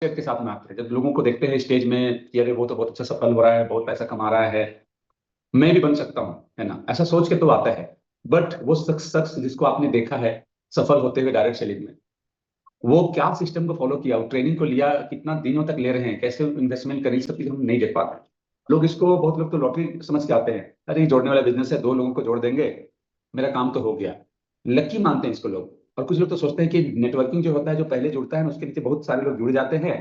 के साथ में आते हैं, जब लोगों को देखते हैं स्टेज में कि अरे वो तो बहुत अच्छा सफल हो रहा है, बहुत पैसा कमा रहा है, मैं भी बन सकता हूँ, है ना, ऐसा सोच के तो आता है। बट वो शख्स शख्स जिसको आपने देखा है सफल होते हुए डायरेक्ट सेलिंग में, वो क्या सिस्टम को फॉलो किया, वो ट्रेनिंग को लिया, कितना दिनों तक ले रहे हैं, कैसे इन्वेस्टमेंट करें, सब चीज हम नहीं देख पाते। लोग इसको, बहुत लोग तो लॉटरी समझ के आते हैं, अरे ये जोड़ने वाला बिजनेस है, दो लोगों को जोड़ देंगे, मेरा काम तो हो गया। लकी मानते हैं इसको लोग। और कुछ लोग तो सोचते हैं कि नेटवर्किंग जो होता है, जो पहले जुड़ता है ना, उसके नीचे बहुत सारे लोग जुड़ जाते हैं,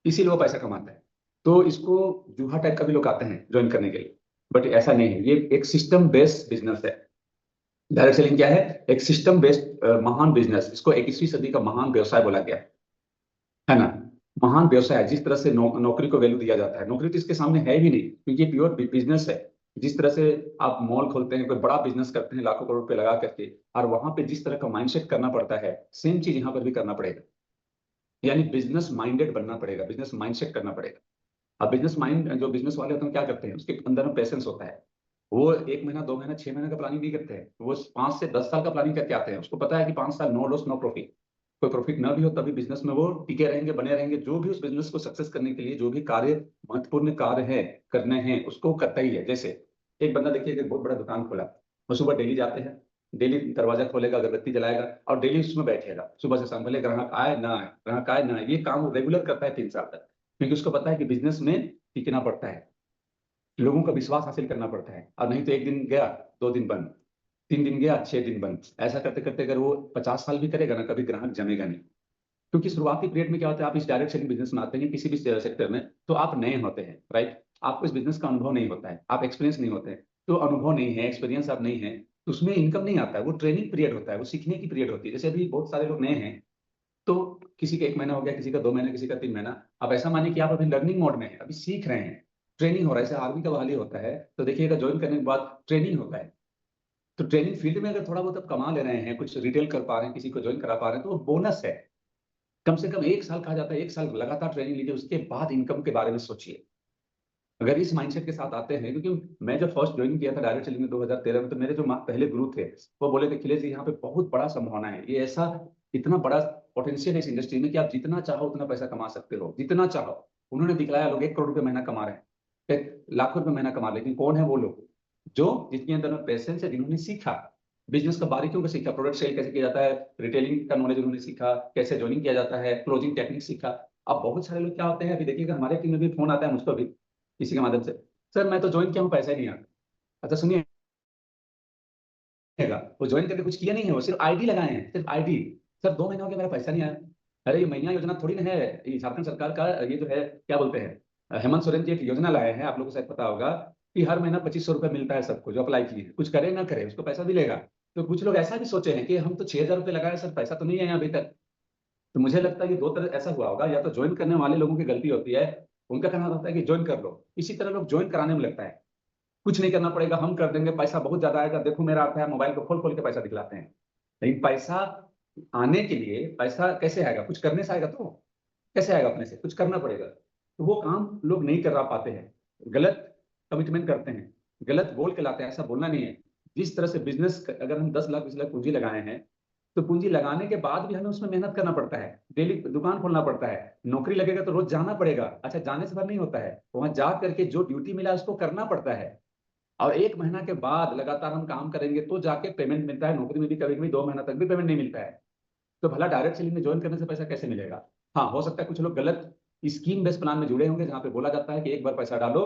इसीलिए वो पैसा कमाता है। तो इसको जूहा टाइप का भी लोग आते हैं ज्वाइन करने के लिए। बट ऐसा नहीं है, ये एक सिस्टम बेस्ड बिजनेस है। डायरेक्ट सेलिंग क्या है? एक सिस्टम बेस्ड महान बिजनेस, इसको 21वीं सदी का महान व्यवसाय बोला गया है ना। महान व्यवसाय है। जिस तरह से नौकरी को वैल्यू दिया जाता है, नौकरी तो इसके सामने है भी नहीं, क्योंकि ये प्योर बिजनेस है। जिस तरह से आप मॉल खोलते हैं, कोई बड़ा बिजनेस करते हैं लाखों करोड़ रुपए लगा करके, और वहां पे जिस तरह का माइंडसेट करना पड़ता है, सेम चीज यहाँ पर भी करना पड़ेगा। यानी बिजनेस माइंडेड बनना पड़ेगा, बिजनेस माइंडसेट करना पड़ेगा। अब बिजनेस माइंड जो बिजनेस वाले होते हैं क्या करते हैं, उसके अंदर में पेशेंस होता है। वो 1 महीना 2 महीना 6 महीने का प्लानिंग नहीं करते हैं, वो 5 से 10 साल का प्लानिंग करके आते हैं। उसको पता है कि 5 साल नो लॉस नो प्रॉफिट, कोई प्रॉफिट ना भी हो तभी बिजनेस में वो टिके रहेंगे, बने रहेंगे। जो भी उस बिजनेस को सक्सेस करने के लिए जो भी कार्य, महत्वपूर्ण कार्य है, करने हैं, उसको वो करता ही है। जैसे एक बंदा देखिए, एक बहुत बड़ा दुकान खोला, वो सुबह डेली जाते हैं, डेली दरवाजा खोलेगा, अगरबत्ती जलाएगा और डेली उसमें बैठेगा सुबह से शाम, भले ग्राहक आए ना आए, ग्राहक आए ना आए, ये काम वो रेगुलर करता है 3 साल तक। क्योंकि उसको पता है कि बिजनेस में टिकना पड़ता है, लोगों का विश्वास हासिल करना पड़ता है। और नहीं तो एक दिन गया, 2 दिन बंद, 3 दिन गया, 6 दिन बंद, ऐसा करते करते अगर वो 50 साल भी करेगा ना, कभी ग्राहक जमेगा नहीं। क्योंकि शुरुआती पीरियड में क्या होता है, आप इस डायरेक्ट सेलिंग बिजनेस में आते हैं किसी भी सेक्टर में, तो आप नए होते हैं, राइट। आपको इस बिजनेस का अनुभव नहीं होता है, आप एक्सपीरियंस नहीं होते हैं। तो अनुभव नहीं है, एक्सपीरियंस आप नहीं है, तो उसमें इनकम नहीं आता है। वो ट्रेनिंग पीरियड होता है, वो सीखने की पीरियड होती है। जैसे अभी बहुत सारे लोग नए हैं, तो किसी का 1 महीना हो गया, किसी का 2 महीना, किसी का 3 महीना। अब ऐसा मानिए कि आप अभी लर्निंग मोड में हैं, अभी सीख रहे हैं, ट्रेनिंग हो रहा है। जैसे आर्मी का बहाली होता है, तो देखिएगा ज्वाइन करने के बाद ट्रेनिंग होता है। तो ट्रेनिंग फील्ड में अगर थोड़ा बहुत आप कमा ले रहे हैं, कुछ रिटेल कर पा रहे हैं, किसी को ज्वाइन करा पा रहे हैं, तो वो बोनस है। कम से कम 1 साल कहा जाता है, 1 साल लगातार ट्रेनिंग लीजिए, उसके बाद इनकम के बारे में सोचिए। अगर इस माइंडसेट के साथ आते हैं, क्योंकि मैं जब फर्स्ट ज्वाइन किया था डायरेक्ट सेलिंग में 2013 में, तो मेरे जो पहले गुरु थे, वो बोले थे, अखिलेश जी यहाँ पे बहुत बड़ा संभावना है, ये ऐसा इतना बड़ा पोटेंशियल है इस इंडस्ट्री में कि आप जितना चाहो उतना पैसा कमा सकते हो, जितना चाहो। उन्होंने दिखलाया, लोग 1 करोड़ रुपए महीना कमा रहे हैं, 1 लाख रुपए महीना कमा रहे हैं। लेकिन कौन है वो लोग? जो जिनके अंदर में पैसेंस है, जिन्होंने सीखा बिजनेस का बारीकियों को, सीखा प्रोडक्ट सेल कैसे किया जाता है, रिटेलिंग का नॉलेज उन्होंने सीखा, कैसे ज्वाइनिंग किया जाता है, क्लोजिंग टेक्निक सीखा। अब बहुत सारे लोग क्या होते हैं, अभी देखिएगा हमारे टीम में भी फोन आता है मुझको भी किसी के माध्यम से, सर मैं तो ज्वाइन किया हूँ, पैसा ही नहीं आता। अच्छा सुनिएगा, वो ज्वाइन करके कुछ किया नहीं है, वो सिर्फ आईडी लगाए हैं, सिर्फ आईडी। सर 2 महीने हो गया, मेरा पैसा नहीं आया। अरे ये महिला योजना थोड़ी ना है, ये झारखंड सरकार का ये जो है क्या बोलते हैं, हेमंत सोरेन जी एक योजना लाए हैं, आप लोगों को शायद पता होगा, कि हर महीना 2500 रुपये मिलता है सबको जो अप्लाई किए हैं, कुछ करे ना करे उसको पैसा मिलेगा। तो कुछ लोग ऐसा भी सोचे हैं कि हम तो 6000 रुपये लगाए सर, पैसा तो नहीं आया अभी तक। तो मुझे लगता है कि दो तरह ऐसा हुआ होगा, या तो ज्वाइन करने वाले लोगों की गलती होती है, उनका कहना होता है कि ज्वाइन कर लो, इसी तरह लोग ज्वाइन कराने में लगता है। कुछ नहीं करना पड़ेगा, हम कर देंगे, पैसा बहुत ज्यादा आएगा, देखो मेरा आता है, मोबाइल को खोल खोल के पैसा दिखलाते हैं। लेकिन पैसा आने के लिए, पैसा कैसे आएगा? कुछ करने से आएगा, तो कैसे आएगा? अपने से कुछ करना पड़ेगा। तो वो काम लोग नहीं कर पाते हैं, गलत कमिटमेंट करते हैं, गलत बोल के लाते हैं। ऐसा बोलना नहीं है। जिस तरह से बिजनेस, अगर हम 10 लाख 20 लाख पूंजी लगाए हैं, तो पूंजी लगाने के बाद भी हमें उसमें मेहनत करना पड़ता है, डेली दुकान खोलना पड़ता है, नौकरी लगेगा तो रोज जाना पड़ेगा। अच्छा, जाने से भर नहीं होता है, वहां जा करके जो ड्यूटी मिला उसको करना पड़ता है। और 1 महीना के बाद लगातार हम काम करेंगे तो जाके पेमेंट मिलता है। नौकरी में भी कभी कभी 2 महीना तक भी पेमेंट नहीं मिलता है। तो भला डायरेक्ट सेलिंग में ज्वाइन करने से पैसा कैसे मिलेगा? हाँ, हो सकता है कुछ लोग गलत स्कीम बेस्ड प्लान में जुड़े होंगे, जहां पे बोला जाता है कि एक बार पैसा डालो,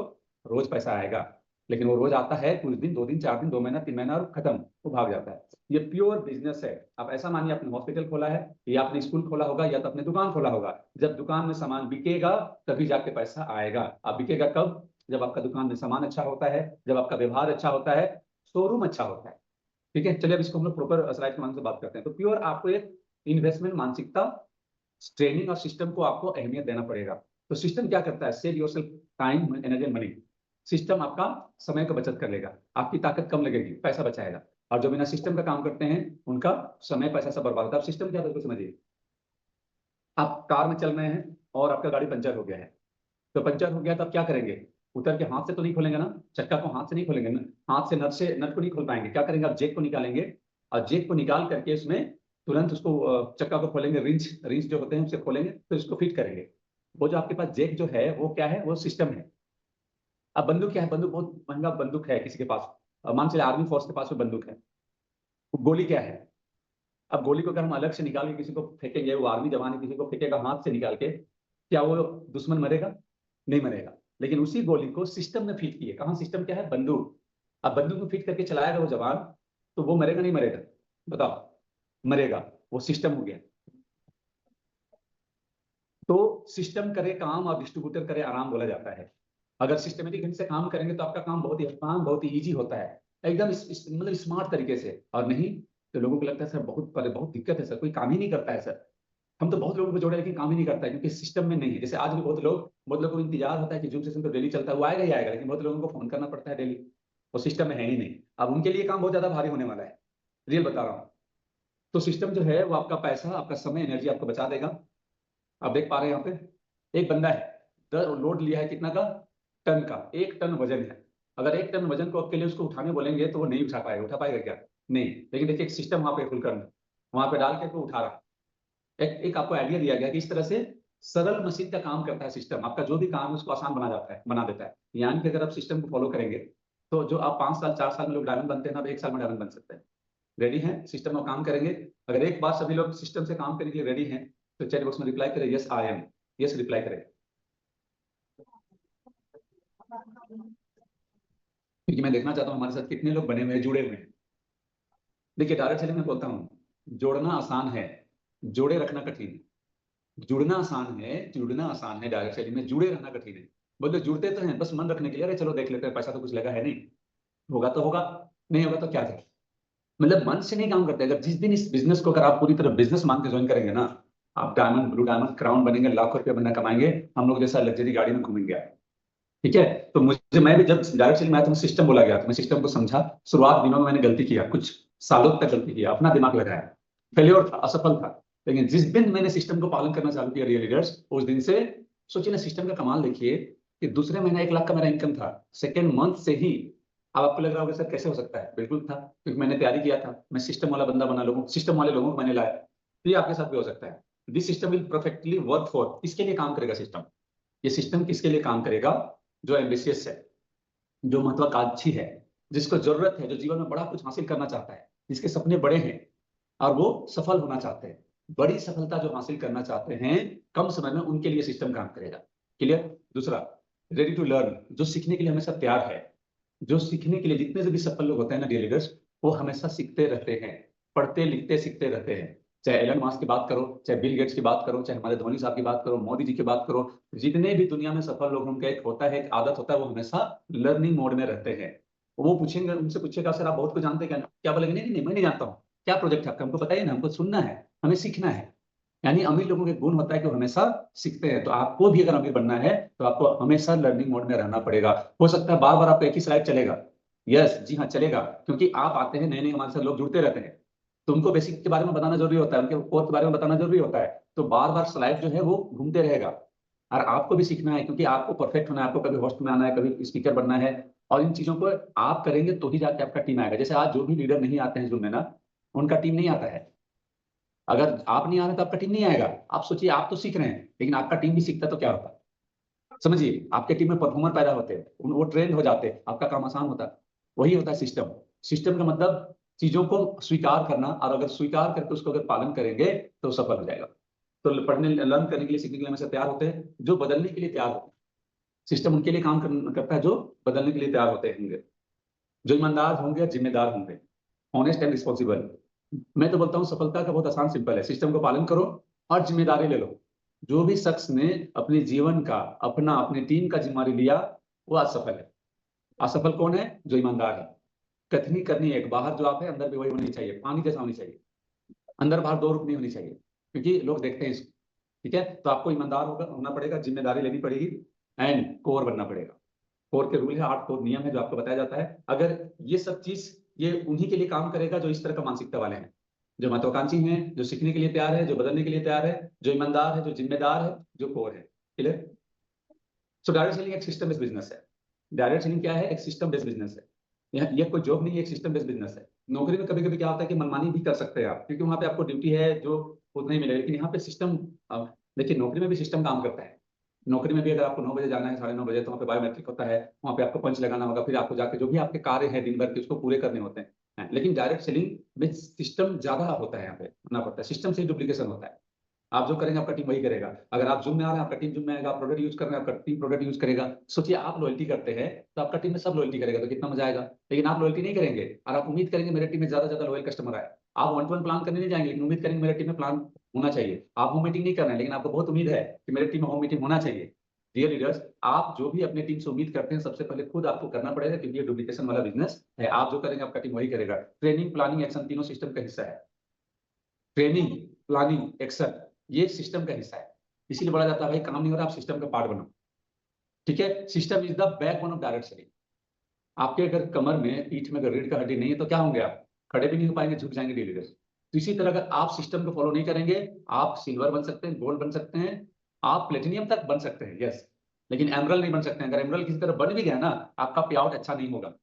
रोज पैसा आएगा। लेकिन वो रोज आता है कुछ दिन, 2 दिन 4 दिन, 2 महीना 3 महीना और खत्म, वो भाग जाता है। ये प्योर बिजनेस है। आप ऐसा मानिए, आपने हॉस्पिटल खोला है, या आपने स्कूल खोला होगा, या तो अपने दुकान खोला होगा। जब दुकान में सामान बिकेगा तभी जाके पैसा आएगा। अब बिकेगा कब? जब आपका दुकान में सामान अच्छा होता है, जब आपका व्यवहार अच्छा होता है, शोरूम अच्छा होता है। ठीक है, चलिए अब इसको हम लोग प्रॉपर स्लाइड के माध्यम से बात करते हैं। तो प्योर आपको एक इन्वेस्टमेंट मानसिकता, ट्रेनिंग और सिस्टम को आपको अहमियत देना पड़ेगा। तो सिस्टम क्या करता है? Save your self time energy and money. System आपका समय का बचत कर लेगा, आपकी ताकत कम लगेगी, पैसा बचाएगा। और जो बिना सिस्टम का काम करते हैं, उनका समय पैसा सब बर्बाद होता है। अब सिस्टम क्या होता है समझिए। आप कार में चल रहे हैं और आपका गाड़ी पंचर हो गया है। तो पंचर हो गया तो आप क्या करेंगे? उतर के हाथ से तो नहीं खोलेंगे ना, चक्का को हाथ से नहीं खोलेंगे ना, हाथ से नट को नहीं खोल पाएंगे। क्या करेंगे? आप जेक को निकालेंगे, और जेक को निकाल करके उसमें तुरंत उसको चक्का को खोलेंगे, रिंच रिंच जो होते हैं उसे खोलेंगे, तो इसको फिट करेंगे। वो जो आपके पास जेक जो है वो क्या है, वो सिस्टम है। अब बंदूक क्या है, बंदूक बहुत महंगा बंदूक है किसी के पास, मान चलिए आर्मी फोर्स के पास वो बंदूक है। गोली क्या है, अब गोली को अगर हम अलग से निकाल के किसी को फेंकेंगे, वो आर्मी जवान है, किसी को फेंकेगा हाथ से निकाल के, क्या वो दुश्मन मरेगा? नहीं मरेगा। लेकिन उसी गोली को सिस्टम में फिट किए, कहाँ सिस्टम क्या है, बंदूक। अब बंदूक में फिट करके चलाएगा वो जवान, तो वो मरेगा नहीं मरेगा, बताओ? मरेगा। वो सिस्टम हो गया। तो सिस्टम करे काम और डिस्ट्रीब्यूटर करे आराम बोला जाता है। अगर सिस्टमेटिक ढंग से काम करेंगे तो आपका काम बहुत ही आसान, बहुत ही इजी होता है, एकदम मतलब स्मार्ट तरीके से। और नहीं तो लोगों को लगता है सर बहुत दिक्कत है सर, कोई काम ही नहीं करता है सर। हम तो बहुत लोगों को जोड़े लेकिन काम ही नहीं करता है, क्योंकि सिस्टम में नहीं है। जैसे आज भी बहुत लोगों को इंतजार होता है कि जूम सेशन तो डेली चलता है, वो आएगा ही आएगा, लेकिन बहुत लोगों को फोन करना पड़ता है डेली, वो सिस्टम में है ही नहीं। अब उनके लिए काम बहुत ज्यादा भारी होने वाला है, रियल बता रहा हूँ। तो सिस्टम जो है वो आपका पैसा, आपका समय, एनर्जी आपको बचा देगा। आप देख पा रहे हैं यहाँ पे एक बंदा है, लोड लिया है कितना का, टन का, 1 टन वजन है। अगर 1 टन वजन को अकेले उसको उठाने बोलेंगे तो वो नहीं उठा पाएगा क्या? नहीं। लेकिन देखिए एक सिस्टम वहां पे फुल करना, वहां पे डाल के तो उठा रहा है। एक आपको आइडिया दिया गया कि इस तरह से सरल मशीन का काम करता है सिस्टम, आपका जो भी काम है उसको आसान बना देता है। यानी कि अगर आप सिस्टम को फॉलो करेंगे तो जो आप 5 साल 4 साल में लोग डायमंड बनते हैं ना, आप 1 साल में डायमंड बन सकते हैं। रेडी हैं सिस्टम में काम करेंगे? अगर एक बार सभी लोग सिस्टम से काम करने के लिए रेडी हैं तो चैट बॉक्स में रिप्लाई करें yes I am, yes reply करें। क्योंकि मैं देखना चाहता हूँ हमारे साथ कितने लोग बने हुए हैं, जुड़े हुए हैं। देखिए डायरेक्ट सेलिंग में बोलता हूँ, जोड़ना आसान है, जोड़े रखना कठिन है। जुड़ना आसान है डायरेक्ट सेलिंग में, जुड़े रहना कठिन है। बोले जुड़ते तो हैं बस मन रखने के लिए, अरे चलो देख लेते हैं, पैसा तो कुछ लगा है नहीं, होगा तो होगा, नहीं होगा तो क्या है। मतलब मन से नहीं काम करते। अगर जिस दिन इस बिजनेस को अगर आप पूरी तरह बिजनेस मान के ज्वाइन करेंगे ना, आप डायमंड ब्लू डायमंड क्राउन बनेंगे, लाखों रुपया महीना कमाएंगे, हम लोग जैसा लग्जरी गाड़ी में घूमेंगे। ठीक है। तो मुझे, मैं भी जब डायरेक्ट सेलिंग में आया तो सिस्टम बोला गया तो मैं सिस्टम को समझा। शुरुआत दिनों में मैंने गलती किया, कुछ सालों तक गलती किया, अपना दिमाग लगाया, फेलियर था, असफल था। लेकिन जिस दिन मैंने सिस्टम को पालन करना चालू किया, रियल लीडर्स, उस दिन से सोचिए ना, सिस्टम का कमाल देखिए कि दूसरे महीने 1 लाख का मेरा इनकम था, सेकेंड मंथ से ही। अब आपको लग रहा होगा सर कैसे हो सकता है, बिल्कुल था, क्योंकि मैंने तैयारी किया था, मैं सिस्टम वाला बंदा बना, लोगों सिस्टम वाले लोगों को मैंने लाया। तो ये आपके साथ भी हो सकता है। This system will perfectly work for, किसके लिए काम करेगा सिस्टम? ये सिस्टम किसके लिए काम करेगा? जो एम्बिशियस है, जो महत्वाकांक्षी है, जिसको जरूरत है, जो जीवन में बड़ा कुछ हासिल करना चाहता है, जिसके सपने बड़े हैं और वो सफल होना चाहते हैं, बड़ी सफलता जो हासिल करना चाहते हैं कम समय में, उनके लिए सिस्टम काम करेगा। क्लियर? दूसरा, रेडी टू लर्न, जो सीखने के लिए हमेशा तैयार है। जो सीखने के लिए, जितने से भी सफल लोग होते हैं ना डियर लीडर्स, वो हमेशा सीखते रहते हैं, पढ़ते लिखते सीखते रहते हैं। चाहे एलन मास्क की बात करो, चाहे बिल गेट्स की बात करो, चाहे हमारे धोनी साहब की बात करो, मोदी जी की बात करो, जितने भी दुनिया में सफल लोग, उनका एक होता है, एक आदत होता है, वो हमेशा लर्निंग मोड में रहते हैं। वो पूछेंगे, उनसे पूछेगा सर आप बहुत कुछ जानते हैं क्या? क्या बोलेंगे? नहीं नहीं नहीं, मैं नहीं जानता हूँ। क्या प्रोजेक्ट है आपका, हमको बताइए ना, हमको सुनना है, हमें सीखना है। यानी अमीर लोगों के गुण होता है कि वो हमेशा सीखते हैं। तो आपको भी अगर अमीर बनना है तो आपको हमेशा लर्निंग मोड में रहना पड़ेगा। हो सकता है बार बार आपको एक ही स्लाइड चलेगा, यस जी हाँ चलेगा, क्योंकि आप आते हैं, नए नए हमारे साथ लोग जुड़ते रहते हैं, तो उनको बेसिक के बारे में बताना जरूरी होता है, उनके कोर के बारे में बताना जरूरी होता है। तो बार बार स्लाइड जो है वो घूमते रहेगा। और आपको भी सीखना है, क्योंकि आपको परफेक्ट होना है, आपको कभी होस्ट में आना है, कभी स्पीकर बनना है। और इन चीजों को आप करेंगे तो ही जाके आपका टीम आएगा। जैसे आज जो भी लीडर नहीं आते हैं जूम में ना, उनका टीम नहीं आता है। अगर आप नहीं आ रहे तो आपका टीम नहीं आएगा। आप सोचिए, आप तो सीख रहे हैं लेकिन आपका टीम भी सीखता तो क्या होता? समझिए, आपके टीम में परफॉर्मर पैदा होते हैं, वो ट्रेंड हो जाते हैं, आपका काम आसान होता है। वही होता है सिस्टम। सिस्टम का मतलब चीजों को स्वीकार करना, और अगर स्वीकार करके उसको अगर पालन करेंगे तो सफल हो जाएगा। तो पढ़ने लर्न करने के लिए, सीखने के लिए हमेशा तैयार होते हैं, जो बदलने के लिए तैयार होते हैं। सिस्टम उनके लिए काम करता है जो बदलने के लिए तैयार होते होंगे, जो ईमानदार होंगे, जिम्मेदार होंगे, ऑनेस्ट एंड रिस्पॉन्सिबल। मैं तो बोलता हूँ सफलता का बहुत आसान सिंपल है, सिस्टम को पालन करो और जिम्मेदारी ले लो। जो भी शख्स ने अपने जीवन का, अपने टीम का जिम्मेदारी लिया, वो आज सफल है। असफल कौन है? जो ईमानदार है। कथनी करनी है, एक बाहर जो आप है अंदर भी वही होनी चाहिए, पानी जैसा होनी चाहिए, अंदर बाहर दो रुख नहीं होनी चाहिए, क्योंकि लोग देखते हैं इसको। ठीक है, तो आपको ईमानदार होना पड़ेगा, जिम्मेदारी लेनी पड़ेगी, एंड कोर बनना पड़ेगा। कोर के रूल है, 8 कोर नियम है जो आपको बताया जाता है। अगर ये सब चीज, ये उन्हीं के लिए काम करेगा जो इस तरह का मानसिकता वाले हैं, जो महत्वाकांक्षी हैं, जो सीखने के लिए तैयार है, जो बदलने के लिए तैयार है, जो ईमानदार है, जो जिम्मेदार है, जो कोर है। क्लियर? सो डायरेक्ट सेलिंग एक सिस्टम बेस्ड बिजनेस है। डायरेक्ट सेलिंग क्या है? एक सिस्टम बेस्ड बिजनेस है। यह कोई जॉब नहीं है, एक सिस्टम बेस्ड बिजनेस है। नौकरी में कभी कभी क्या होता है कि मनमानी भी कर सकते हैं आप, क्योंकि वहां पे आपको ड्यूटी है जो उतना ही मिलेगा, लेकिन यहाँ पे सिस्टम, देखिए नौकरी में भी सिस्टम काम करता है। नौकरी में भी अगर आपको 9 बजे जाना है, 9:30 बजे, तो वहाँ पे बायोमेट्रिक होता है, वहाँ पे आपको पंच लगाना होगा, फिर आपको जाके जो भी आपके कार्य हैं दिन भर के उसको पूरे करने होते हैं। लेकिन डायरेक्ट सेलिंग में सिस्टम ज्यादा होता है, यहाँ पे होना पड़ता है, सिस्टम से डुप्लीकेशन होता है। आप जो करेंगे आपका टीम वही करेगा। अगर आप जूम में आ रहे हैं, आपका टीम जूम में आएगा। आप प्रोडक्ट यूज कर रहे हैं, आपका टीम प्रोडक्ट यूज करेगा। सोचिए आप लॉयल्टी करते हैं तो आपका टीम में सब लॉयल्टी करेगा, तो कितना मजा आएगा। लेकिन आप लॉयल्टी नहीं करेंगे और आप उम्मीद करेंगे मेरे टीम में ज्यादा ज्यादा लॉयल कस्टमर आए। आप वन टू वन प्लान करने नहीं जाएंगे, लेकिन उम्मीद करेंगे मेरे टीम में प्लान होना चाहिए। आप होम मीटिंग नहीं कर रहे हैं, लेकिन आपको बहुत उम्मीद है कि मेरे टीम में होम मीटिंग होना चाहिए। डियर लीडर्स, आप जो भी अपने टीम से उम्मीद करते हैं, सबसे पहले खुद आपको करना पड़ेगा, क्योंकि ये डुप्लीकेशन वाला बिजनेस है। आप जो करेंगे आपका टीम वही करेगा। ट्रेनिंग, प्लानिंग, एक्शन तीनों सिस्टम का हिस्सा है। ट्रेनिंग, प्लानिंग, एक्शन, ये सिस्टम का हिस्सा है। इसीलिए बोला जाता है भाई काम नहीं हो रहा, आप सिस्टम का पार्ट बनो। ठीक है, system is the backbone of direct selling. आपके अगर कमर में, पीठ में अगर रीढ़ का हड्डी नहीं है तो क्या होंगे आप? खड़े भी नहीं हो पाएंगे, झुक जाएंगे डेली बेस। तो इसी तरह अगर आप सिस्टम को फॉलो नहीं करेंगे, आप सिल्वर बन सकते हैं, गोल्ड बन सकते हैं, आप प्लेटिनियम तक बन सकते हैं, यस, लेकिन एमरल नहीं बन सकते हैं। अगर एमरल किसी तरह बन भी गया ना, आपका पे आउट अच्छा नहीं होगा।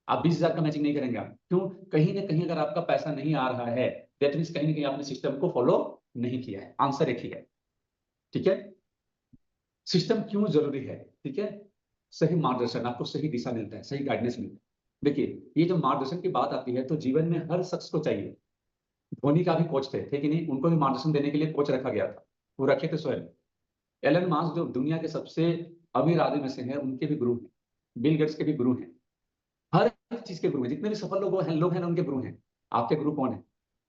आप 20,000 का मैचिंग नहीं करेंगे। आप क्यों? कहीं ना कहीं अगर आपका पैसा नहीं आ रहा है, दैट मीन्स कहीं ना कहीं आपने सिस्टम को फॉलो नहीं किया है। आंसर एक ही है। ठीक है, सिस्टम क्यों जरूरी है? ठीक है, सही मार्गदर्शन, आपको सही दिशा मिलता है, सही गाइडेंस मिलता है। देखिए, ये जो मार्गदर्शन की बात आती है तो जीवन में हर शख्स को चाहिए। धोनी का भी कोच थे कि नहीं? उनको भी मार्गदर्शन देने के लिए कोच रखा गया था। वो रखे थे स्वयं। एलन मास्क जो दुनिया के सबसे अमीर आदमी में से हैं, उनके भी गुरु हैं। बिल गेट्स के भी गुरु हैं। हर एक चीज के गुरु हैं। जितने भी सफल लोग हैं ना, उनके गुरु हैं। आपके गुरु कौन है?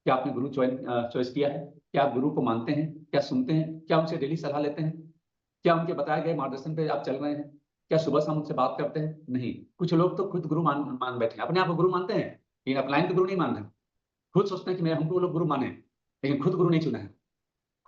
क्या आपने गुरु चॉइस किया है? क्या आप गुरु को मानते हैं? क्या सुनते हैं? क्या उनसे डेली सलाह लेते हैं? क्या उनके बताए गए मार्गदर्शन पे आप चल रहे हैं? क्या सुबह शाम उनसे बात करते हैं? नहीं। कुछ लोग तो खुद गुरु मान मान बैठे हैं, अपने आप को गुरु मानते हैं, लेकिन अपलाइन को गुरु नहीं मान रहे। खुद सोचते हैं कि मैं हमको लोग गुरु माने, लेकिन खुद गुरु नहीं चुना है।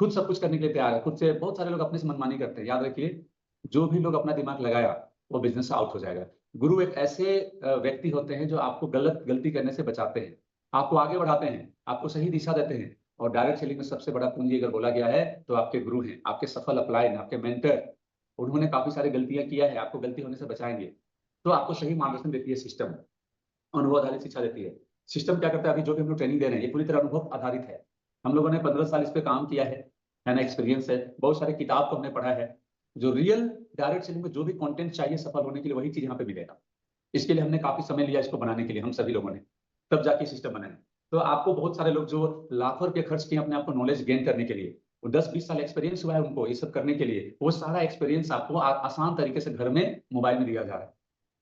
खुद सब कुछ करने के लिए तैयार है। खुद से बहुत सारे लोग अपने से मनमानी करते हैं। याद रखिए, जो भी लोग अपना दिमाग लगाया वो बिजनेस से आउट हो जाएगा। गुरु एक ऐसे व्यक्ति होते हैं जो आपको गलती करने से बचाते हैं, आपको आगे बढ़ाते हैं, आपको सही दिशा देते हैं। और डायरेक्ट सेलिंग में सबसे बड़ा पूंजी अगर बोला गया है तो आपके गुरु हैं, आपके सफल अपलाइन, आपके मेंटर। उन्होंने काफी सारी गलतियां किया है, आपको गलती होने से बचाएंगे। तो आपको सही मार्गदर्शन देती है सिस्टम, अनुभव आधारित शिक्षा देती है। सिस्टम क्या करता है? अभी जो भी हम लोग ट्रेनिंग दे रहे हैं ये पूरी तरह अनुभव आधारित है। हम लोगों ने 15 साल इस पे काम किया है ना, एक्सपीरियंस है। बहुत सारे किताब को हमने पढ़ा है। जो रियल डायरेक्ट सेलिंग में जो भी कंटेंट चाहिए सफल होने के लिए, वही चीज यहाँ पे मिलेगा। इसके लिए हमने काफी समय लिया इसको बनाने के लिए, हम सभी लोगों ने, तब जाके सिस्टम बनाया। तो आपको बहुत सारे लोग जो लाखों रुपए खर्च किए अपने आप को नॉलेज गेन करने के लिए, वो 10-20 साल एक्सपीरियंस हुआ है उनको ये सब करने के लिए, वो सारा एक्सपीरियंस आपको आसान तरीके से घर में मोबाइल में दिया जा रहा है।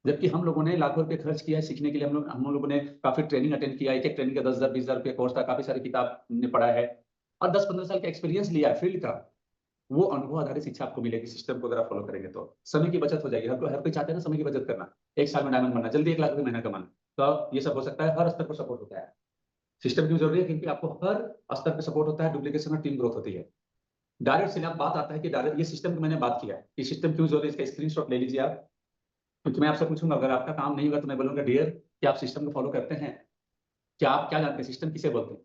जबकि हम लोगों ने लाखों रुपए खर्च किया है सीखने के लिए। हम लोगों ने काफी ट्रेनिंग अटेंड किया, एक एक ट्रेनिंग का 10,000 20,000 रुपये कोर्स था, काफी सारी किताब हमने पढ़ा है, और 10-15 साल का एक्सपीरियंस लिया है फील्ड का। वो अनुभव आधारित शिक्षा आपको मिलेगी सिस्टम को अगर आप फॉलो करेंगे तो। समय की बचत हो जाएगी। हर कोई चाहते हैं ना समय की बचत करना, 1 साल में डायमंड बनना, जल्दी 1 लाख रुपये महीना कमाना। तो ये सब हो सकता है, हर स्तर पर सपोर्ट होता है। सिस्टम क्यों जरूरी है? क्योंकि आपको हर स्तर पर सपोर्ट होता है, डुप्लीकेशन और टीम ग्रोथ होती है। डायरेक्ट से अब बात आता है कि डायरेक्ट ये सिस्टम की मैंने बात किया है, ये सिस्टम क्यों जरूरी है, इसका स्क्रीनशॉट ले लीजिए आप। क्योंकि मैं आपसे पूछूंगा, अगर आपका काम नहीं होगा तो मैं बोलूंगा डियर, क्या आप सिस्टम को फॉलो करते हैं? क्या आप क्या जानते हैं सिस्टम किसे बोलते हैं?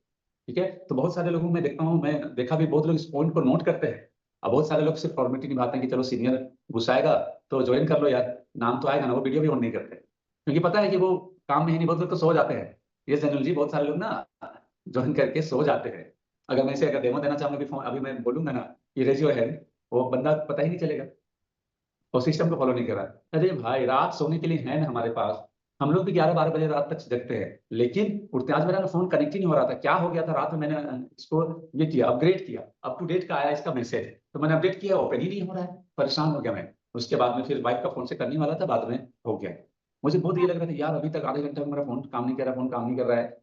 ठीक है, तो बहुत सारे लोगों में देखता हूँ, मैं देखा भी, बहुत लोग इस पॉइंट को नोट करते हैं। अब बहुत सारे लोग सिर्फ फॉर्मेलिटी निभाते हैं कि चलो सीनियर घुसाएगा तो ज्वाइन कर लो यार, नाम तो आएगा ना, वो वीडियो भी ऑन नहीं करते क्योंकि पता है कि वो काम में ही नहीं। बहुत लोग तो सो जाते हैं। ये जनरल जी, बहुत सारे लोग ना ज्वाइन करके सो जाते हैं। अगर मैं इसे अगर डेमो देना चाहूंगा, अभी अभी मैं बोलूंगा ना कि रेज योर हैंड, वो बंदा पता ही नहीं चलेगा, और सिस्टम को फॉलो नहीं कर रहा है। अरे भाई, रात सोने के लिए है ना हमारे पास। हम लोग भी 11-12 बजे रात तक जगते हैं, लेकिन उठते, आज मेरा फोन कनेक्ट ही नहीं हो रहा था। क्या हो गया था? रात में मैंने इसको ये किया, अपग्रेड किया, अप टू डेट का आया इसका मैसेज, तो मैंने अपडेट किया, ओपन ही नहीं हो रहा है। परेशान हो गया मैं। उसके बाद में फिर वाइफ का फोन से करने वाला था, बाद में हो गया। मुझे बहुत ये लग रहा था यार, अभी तक आधे घंटे में मेरा फोन काम नहीं कर रहा, फोन काम नहीं कर रहा है।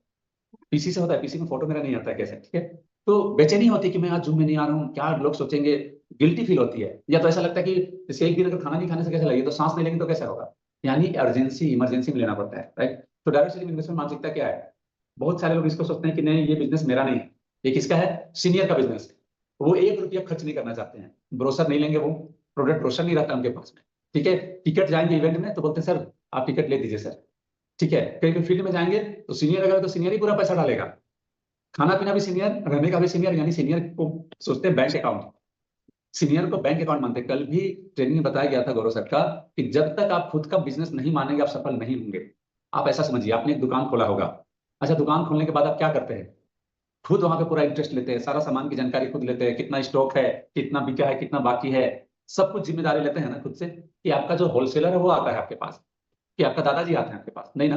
पीसी से होता है, पीसी में फोटो मेरा नहीं आता है कैसे? ठीक है, तो बेचैनी होती है कि मैं आज जूम में नहीं आ रहा हूँ, क्या लोग सोचेंगे। गिल्टी फील होती है, या तो ऐसा लगता है कि जैसे एक दिन अगर खाना नहीं खाने से कैसे लगे, तो सांस नहीं लेंगे तो कैसा होगा। यानी अर्जेंसी, इमरजेंसी में लेना पड़ता है, राइट। तो डायरेक्ट सेलिंग इन्वेस्टमेंट मानसिकता क्या है? बहुत सारे लोग इसको सोचते हैं कि नहीं, ये बिजनेस मेरा नहीं है, ये किसका है? सीनियर का बिजनेस है। वो 1 रुपया खर्च नहीं करना चाहते हैं, ब्रोशर नहीं लेंगे, वो प्रोडक्ट ब्रोशर नहीं रहता उनके पास में। ठीक है, टिकट जाएंगे इवेंट में तो बोलते हैं सर आप टिकट ले दीजिए सर। ठीक है, कहीं भी फील्ड में जाएंगे तो सीनियर अगर, तो सीनियर ही पूरा पैसा डालेगा, खाना पीना भी सीनियर, रहने का भी सीनियर। यानी सीनियर को सोचते हैं बैंक अकाउंट, सीनियर को बैंक अकाउंट मानते हैं। कल भी ट्रेनिंग में बताया गया था गौरव सर का, कि जब तक आप खुद का बिजनेस नहीं मानेंगे आप सफल नहीं होंगे। आप ऐसा समझिए, आपने एक दुकान खोला होगा। अच्छा, दुकान खोलने के बाद आप क्या करते हैं? खुद वहां पे पूरा इंटरेस्ट लेते हैं, सारा सामान की जानकारी खुद लेते हैं, कितना स्टॉक है, कितना बिका है, कितना बाकी है। सब कुछ जिम्मेदारी लेते हैं ना खुद से, कि आपका जो होलसेलर है वो आता है आपके पास, कि आपका दादाजी आते हैं आपके पास? नहीं ना,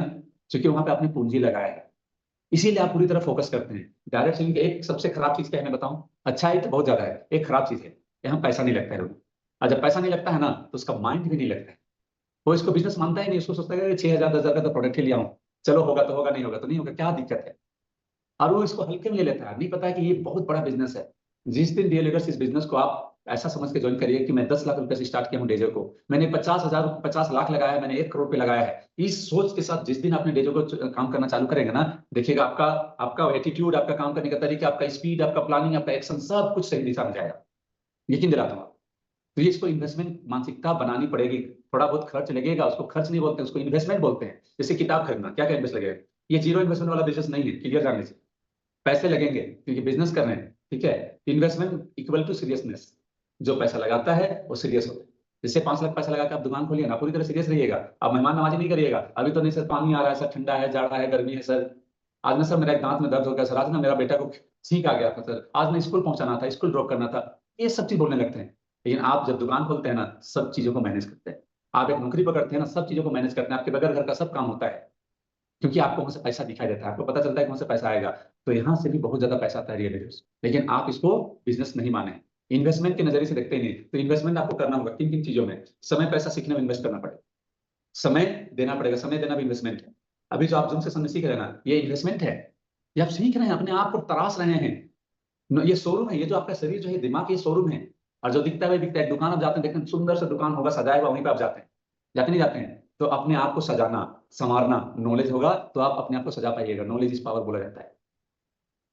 क्योंकि वहां पे आपने पूंजी लगाया है। इसीलिए आप पूरी तरह फोकस करते हैं। डायरेक्ट सेलिंग की एक सबसे खराब चीज क्या है मैं बताऊं? अच्छा है तो बहुत ज्यादा है, एक खराब चीज है, यहाँ पैसा नहीं लगता है लोग। और जब पैसा नहीं लगता है ना, तो उसका माइंड भी नहीं लगता है। वो इसको बिजनेस मानता ही नहीं, उसको सोचता है कि 6,000 10,000 का तो प्रोडक्ट ही लिया हूँ, चलो होगा तो होगा, नहीं होगा तो नहीं होगा, क्या दिक्कत है। और वो इसको हल्के में ले लेता है, नहीं पता है कि ये बहुत बड़ा बिजनेस है। जिस दिन रियल लीडर्स इस बिजनेस को आप ऐसा समझ के ज्वाइन करिए कि मैं 10 लाख रुपए से स्टार्ट किया हूँ डेजो को, मैंने 50 लाख लगाया है, मैंने 1 करोड़ पे लगाया है, इस सोच के साथ जिस दिन आपने डेजो को काम करना चालू करेंगे ना, देखिएगा आपका आपका एटीट्यूड, आपका काम करने का तरीका, आपका स्पीड, आपका प्लानिंग, आपका एक्शन, सब कुछ सही दिशा में जाएगा। यकीन दिलाता हूँ। तो ये इसको इन्वेस्टमेंट मानसिकता बनानी पड़ेगी। थोड़ा बहुत खर्च लगेगा, उसको खर्च नहीं बोलते, उसको इन्वेस्टमेंट बोलते हैं। जैसे किताब खरीदना, क्या क्या इन्वेस्ट लगेगा? ये जीरो इन्वेस्टमेंट वाला बिजनेस नहीं है, क्लियर जान लीजिए। पैसे लगेंगे क्योंकि बिजनेस कर रहे हैं, ठीक है। Investment equal to seriousness. जो पैसा लगाता है वो सीरियस होता है। जैसे 5 लाख पैसा लगा के आप दुकान खोलिए ना, पूरी तरह सीरियस रहिएगा। आप मेहमान नवाजी नहीं करिएगा, अभी तो नहीं सर पानी आ रहा है सर, ठंडा है, जाड़ा है, गर्मी है सर, आज ना सर मेरा एक दांत में दर्द हो गया सर, आज ना मेरा बेटा को छींक आ गया था सर, आज ना स्कूल पहुंचाना था, स्कूल ड्रॉप करना था। ये सब चीज बोलने लगते हैं। लेकिन आप जब दुकान खोलते हैं ना, सब चीजों को मैनेज करते हैं। आप एक नौकरी पकड़ते हैं ना, सब चीजों को मैनेज करते हैं, आपके बगैर घर का सब काम होता है। क्योंकि आपको वहां से पैसा दिखाई देता है, आपको पता चलता है कि वहां से पैसा आएगा। तो यहाँ से भी बहुत ज्यादा पैसा आता है रियल एस्टेट। लेकिन आप इसको बिजनेस नहीं माने, इन्वेस्टमेंट के नजरिए से देखते ही नहीं। तो इन्वेस्टमेंट आपको करना होगा किन किन चीजों में? समय पैसा सीखने में इन्वेस्ट करना पड़ेगा, समय देना पड़ेगा, समय देना भी इन्वेस्टमेंट है। अभी जो आप जिनसे समय सीख रहे हैं ना, ये इन्वेस्टमेंट है। ये आप सीख रहे हैं, अपने आप को तराश रहे हैं। ये शोरूम है, ये जो आपका शरीर जो है, दिमाग, ये शोरूम है। और जो दिखता है वही दिखता है। एक दुकान आप जाते हैं, देखते हैं सुंदर सा दुकान होगा सजाया हुआ, वहीं पे आप जाते हैं, जाते नहीं जाते हैं? तो अपने आप को सजाना, संवारना, नॉलेज होगा तो आप अपने आप को सजा पाइएगा। नॉलेज इज पावर बोला जाता है,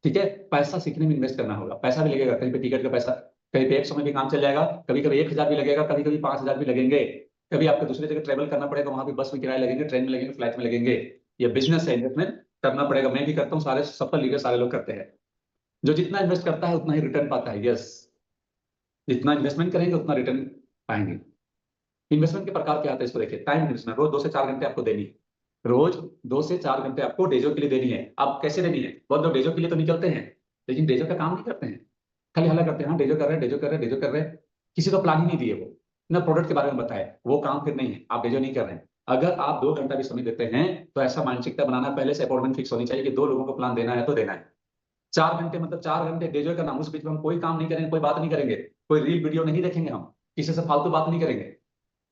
ठीक है। पैसा सीखने में इन्वेस्ट करना होगा, पैसा भी लगेगा, कहीं पे टिकट का पैसा, कहीं पे 100 में भी काम चल जाएगा, कभी कभी 1,000 भी लगेगा, कभी कभी 5,000 भी लगेंगे। कभी आपको दूसरी जगह ट्रेवल करना पड़ेगा, वहां भी बस में किराए लगेंगे, ट्रेन में लगेंगे, फ्लाइट में लगेंगे। ये बिजनेस है, इन्वेस्टमेंट करना पड़ेगा। मैं भी करता हूँ, सारे सफल लीडर सारे लोग करते हैं। जो जितना इन्वेस्ट करता है उतना ही रिटर्न पाता है, यस। जितना इन्वेस्टमेंट करेंगे उतना रिटर्न पाएंगे। इन्वेस्टमेंट के प्रकार क्या आते हैं इसको देखिए। टाइम इन्वेस्टमेंट, रोज 2 से 4 घंटे आपको देनी है। रोज 2 से 4 घंटे आपको डेजो के लिए देनी है। अब कैसे देनी है? बहुत लोग डेजो के लिए तो निकलते हैं, लेकिन डेजो का काम नहीं करते हैं, खाली हल्ला करते हैं, हाँ डेजो कर रहे हैं, डेजो कर रहे हैं, डेजो कर रहे हैं। किसी को प्लान ही नहीं दिए वो, ना प्रोडक्ट के बारे में बताए, वो काम फिर नहीं है, आप डेजो नहीं कर रहे हैं। अगर आप 2 घंटा भी समय देते हैं, तो ऐसा मानसिकता बनाना, पहले से अपॉइंटमेंट फिक्स होनी चाहिए कि 2 लोगों को प्लान देना है तो देना है। 4 घंटे मतलब 4 घंटे डेजो का नाम, उस बीच में हम कोई काम नहीं करेंगे, कोई बात नहीं करेंगे, कोई रील वीडियो नहीं देखेंगे, हम किसी से फालतू बात नहीं करेंगे।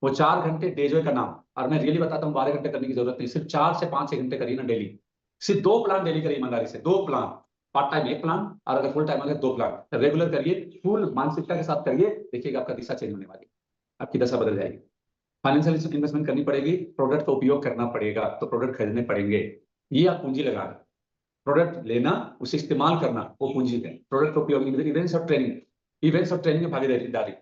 वो 4 घंटे डेजो का नाम। और मैं रियली बताता हूँ, 12 घंटे करने की जरूरत नहीं, सिर्फ 4 से 5 6 घंटे करिए ना डेली। सिर्फ 2 प्लान डेली करिए, ईमानदारी से 2 प्लान। पार्ट टाइम 1 प्लान, और अगर फुल टाइम अगर 2 प्लान रेगुलर करिए, फुल मानसिकता के साथ करिए, देखिएगा आपका दिशा चेंज होने वाली है, आपकी दशा बदल जाएगी। फाइनेंशियल इन्वेस्टमेंट करनी पड़ेगी, प्रोडक्ट का उपयोग करना पड़ेगा, तो प्रोडक्ट खरीदने पड़ेंगे। ये आप पूंजी लगा रहे हैं। प्रोडक्ट लेना, उसे इस्तेमाल करना, वो पूंजी है। प्रोडक्ट का उपयोग नहीं। इवेंट्स और ट्रेनिंग, इवेंट्स और ट्रेनिंग में भागीदारी।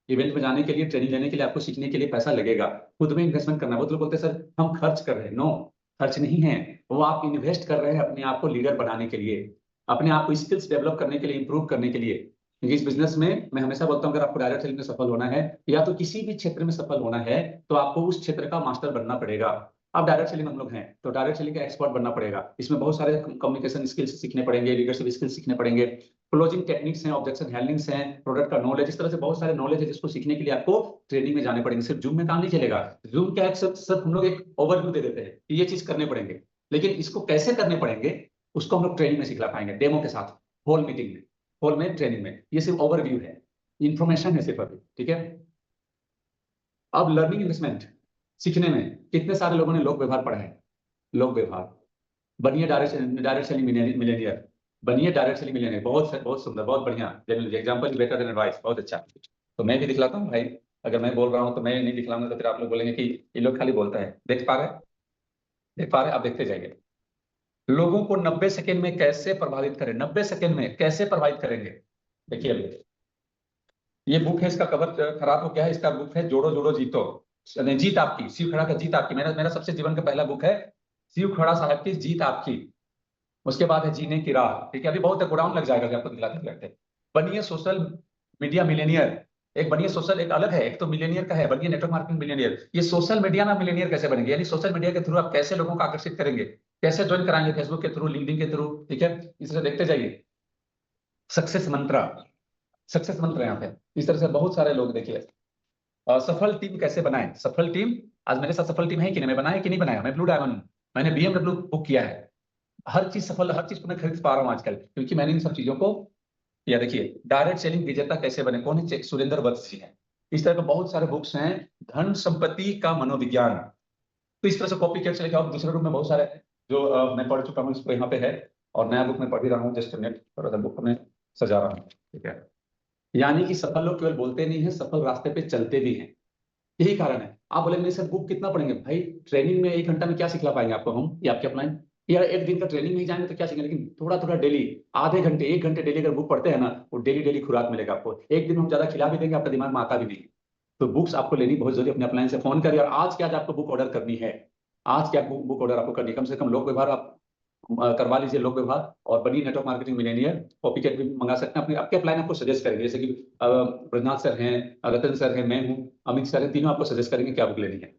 इवेंट में जाने के लिए, ट्रेनिंग लेने के लिए, आपको सीखने के लिए पैसा लगेगा, खुद में इन्वेस्टमेंट करना। बहुत लोग बोलते हैं सर हम खर्च कर रहे हैं, नो, खर्च नहीं है। वो आप इन्वेस्ट कर रहे हैं अपने आप को लीडर बनाने के लिए, अपने आप को स्किल्स डेवलप करने के लिए, इंप्रूव करने के लिए। क्योंकि इस बिजनेस में मैं हमेशा बोलता हूँ, अगर आपको डायरेक्ट सेलिंग में सफल होना है, या तो किसी भी क्षेत्र में सफल होना है, तो आपको उस क्षेत्र का मास्टर बनना पड़ेगा। अब डायरेक्ट सेलिंग हम लोग हैं, तो डायरेक्ट सेलिंग का एक्सपर्ट बनना पड़ेगा। इसमें बहुत सारे कम्युनिकेशन स्किल्स सीखने पड़ेंगे, लीडरशिप स्किल्स सीखने पड़ेंगे, क्लोजिंग टेक्निक्स हैं, ऑब्जेक्शन हैंडलिंग्स हैं, प्रोडक्ट का नॉलेज, इस तरह से बहुत सारे नॉलेज है जिसको सीखने के लिए आपको ट्रेनिंग में जाने पड़ेंगे। सिर्फ जूम में काम नहीं चलेगा। जूम क्या है, सिर्फ हम लोग एक ओवरव्यू दे देते हैं कि ये चीज करने पड़ेंगे, लेकिन इसको कैसे करने पड़ेंगे उसको हम लोग ट्रेनिंग में सिखला पाएंगे, डेमो के साथ, होल मीटिंग में, होल में ट्रेनिंग में। ये सिर्फ ओवरव्यू है, इंफॉर्मेशन है सिर्फ अभी, ठीक है। अब लर्निंग इन्वेस्टमेंट, सीखने में कितने सारे लोगों ने लोक व्यवहार पढ़ा है? लोक व्यवहार, बनिए डायरेक्ट डायरेक्ट सेलिंग मिलेनियर, बनिए डायरेक्ट सेलिंग मिलेनियर। बहुत बहुत सुंदर, बहुत बढ़िया। एग्जाम्पल बेटर देन एडवाइस, बहुत अच्छा। तो मैं भी दिखलाता हूँ भाई, अगर मैं बोल रहा हूँ तो मैं नहीं दिखलाऊंगा तो फिर आप लोग बोलेंगे कि ये लोग खाली बोलता है। देख पा रहे, देख पा रहे, आप देखते जाइए। लोगों को 90 सेकेंड में कैसे प्रभावित करें, 90 सेकेंड में कैसे प्रभावित करेंगे। देखिए अभी ये बुक है, इसका कवर खराब हो गया है, इसका बुक है जोड़ो जोड़ो जीतो, नहीं, जीत आपकी, शिव खड़ा का जीत आपकी। मेरा मेरा सबसे जीवन का पहला बुक है, शिव खड़ा साहब की जीत आपकी। उसके बाद है जीने की राह, ठीक है। अभी बहुत गोडाउन लग जाएगा अभी आपको दिलाते दिलाते। बनिए सोशल मीडिया मिलेनियर, एक बनिए सोशल, एक अलग है, एक तो मिलेनियर का है, बनिए नेटवर्क मार्केटिंग मिलेनियर। ये सोशल मीडिया ना मिलेनियर कैसे बनेंगे, यानी सोशल मीडिया के थ्रू आप कैसे लोगों को आकर्षित करेंगे, कैसे ज्वाइन कराएंगे, फेसबुक के थ्रू, लिंक्डइन के थ्रू, ठीक है। इसे देखते जाइए। सक्सेस मंत्रा, सक्सेस मंत्र यहाँ पे, इस तरह से बहुत सारे लोग देखिए। सफल टीम कैसे बनाए, सफल टीम। आज मेरे साथ सफल टीम है कि नहीं, मैं बनाया कि नहीं बनाया, मैं ब्लू डायमंड हूं, मैंने BMW बुक किया है। हर चीज सफल, हर चीज को मैं खरीद पा रहा हूँ आजकल, क्योंकि मैंने इन सब चीजों को, या देखिए डायरेक्ट सेलिंग विजेता कैसे बने, कौन है, सुरेंद्र वत्स जी हैं। इस तरह के बहुत सारे बुक्स हैं, धन संपत्ति का मनोविज्ञान। तो इस तरह से कॉपी कैट चले जाओ, दूसरे रूप में बहुत सारे हैं जो मैं पढ़ चुका हूँ, इसको यहाँ पे है। और नया बुक मैं पढ़ भी रहा हूँ, जस्ट मिनट, थोड़ा सा बुक में सजा रहा हूँ, ठीक है। यानी कि सफल लोग केवल बोलते नहीं है, सफल रास्ते पे चलते भी हैं। यही कारण है। आप बोलेंगे नहीं सर बुक कितना पढ़ेंगे, भाई ट्रेनिंग में 1 घंटा में क्या सिखला पाएंगे आपको हम या आपके अपलाइन, या एक दिन का ट्रेनिंग में ही जाएंगे तो क्या सीखेंगे, लेकिन थोड़ा थोड़ा डेली, आधे घंटे 1 घंटे डेली अगर बुक पढ़ते हैं ना, वो डेली डेली खुराक मिलेगा आपको। एक दिन में हम ज्यादा खिला भी देंगे, आपका दिमाग में आता भी नहीं। तो बुक्स आपको लेनी बहुत जरूरी, अपने अपलाइन से फोन करिए, और आज क्या आज आपको बुक ऑर्डर करनी है, आज क्या बुक ऑर्डर आपको करनी है, कम से कम लोक व्यवहार आप करवा लीजिए, लोक व्यवहार, और बनी network marketing millionaire, copy cat भी मंगा सकते हैं। अपने आपके अपलाइन आपको सजेस्ट करेंगे, जैसे कि ब्रजनाथ सर हैं, रतन सर हैं, मैं हूँ, अमित सर हैं, तीनों आपको सजेस्ट करेंगे क्या बुक लेनी है।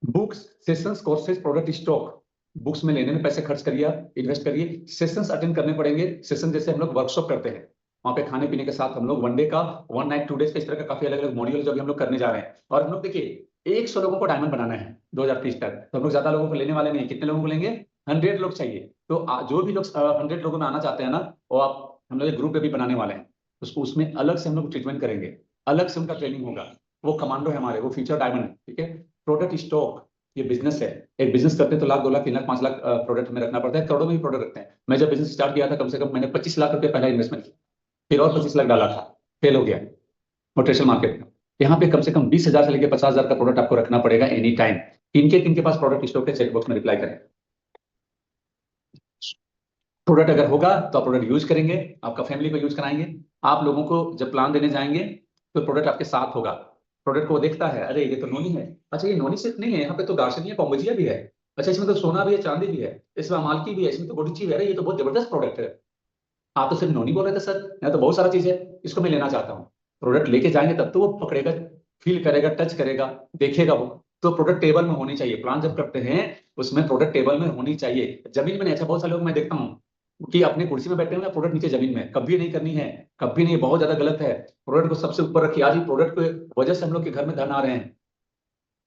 Books, sessions, courses, product stock. Books में लेने में पैसे खर्च करिए, इन्वेस्ट करिए, सेशंस अटेंड करने पड़ेंगे। सेशन जैसे हम लोग वर्कशॉप करते हैं, वहां पे खाने पीने के साथ हम लोग 1 डे का, 1 नाइट 2 डेज का, इस तरह का काफी अलग अलग मॉड्यूल जो भी हम लोग करने जा रहे हैं। और हम लोग देखिए 100 लोगों को डायमंड बनाना है 2030 तक, तो हम लोग ज्यादा लोगों को लेने वाले नहीं। कितने लोगों को लेंगे, 100 लोग चाहिए। तो जो भी लोग 100 लोगों में आना चाहते हैं ना, वो आप, हम लोग एक ग्रुप भी बनाने वाले हैं, उसको उसमें अलग से हम लोग ट्रीटमेंट करेंगे, अलग से उनका ट्रेनिंग होगा। वो कमांडो है हमारे, वो फ्यूचर डायमंड है, ठीक है। प्रोडक्ट स्टॉक, ये बिजनेस है। एक बिजनेस करते हैं तो लाख 2 लाख 3 लाख 5 लाख प्रोडक्ट में रखना पड़ता है, करोड़ों में भी प्रोडक्ट रखते हैं। मैं जब बिजनेस स्टार्ट किया था, कम से कम मैंने 25 लाख रुपए पहला इन्वेस्टमेंट किया, फिर और 25 लाख डाला था, फेल हो गया मोटेशन मार्केट में। यहाँ पे कम से कम 20,000 से लेकर 50,000 का प्रोडक्ट आपको रखना पड़ेगा एनी टाइम। किनके पास प्रोडक्ट स्टॉक है, चेक बॉक्स में रिप्लाई करें। प्रोडक्ट अगर होगा तो आप प्रोडक्ट यूज करेंगे, आपका फैमिली को यूज कराएंगे। आप लोगों को जब प्लान देने जाएंगे तो प्रोडक्ट आपके साथ होगा। प्रोडक्ट को वो देखता है, अरे ये तो नोनी है, अच्छा ये नोनी सिर्फ नहीं है, यहाँ पे तो दार्शनिक कोम्बोजिया भी है, अच्छा इसमें तो सोना भी है, चांदी भी है, इसमें अमालकी भी है, इसमें तो गुडीची भी है, अरे ये तो बहुत जबरदस्त प्रोडक्ट है। आप तो सिर्फ नोनी बोल रहे थे सर, यहाँ तो बहुत सारा चीज है, इसको मैं लेना चाहता हूँ। प्रोडक्ट लेके जाएंगे तब तो वो पकड़ेगा, फील करेगा, टच करेगा, देखेगा वो। तो प्रोडक्ट टेबल में होनी चाहिए, प्लान जब करते हैं उसमें प्रोडक्ट टेबल में होनी चाहिए, जमीन में नहीं। अच्छा बहुत सारे लोग मैं देखता हूँ कि अपने कुर्सी में बैठे हुए हैं, प्रोडक्ट नीचे जमीन में, कभी नहीं करनी है, कभी नहीं, बहुत ज्यादा गलत है। प्रोडक्ट को सबसे ऊपर रखिए। आज ही प्रोडक्ट की वजह से हम लोग के घर में धन आ रहे हैं।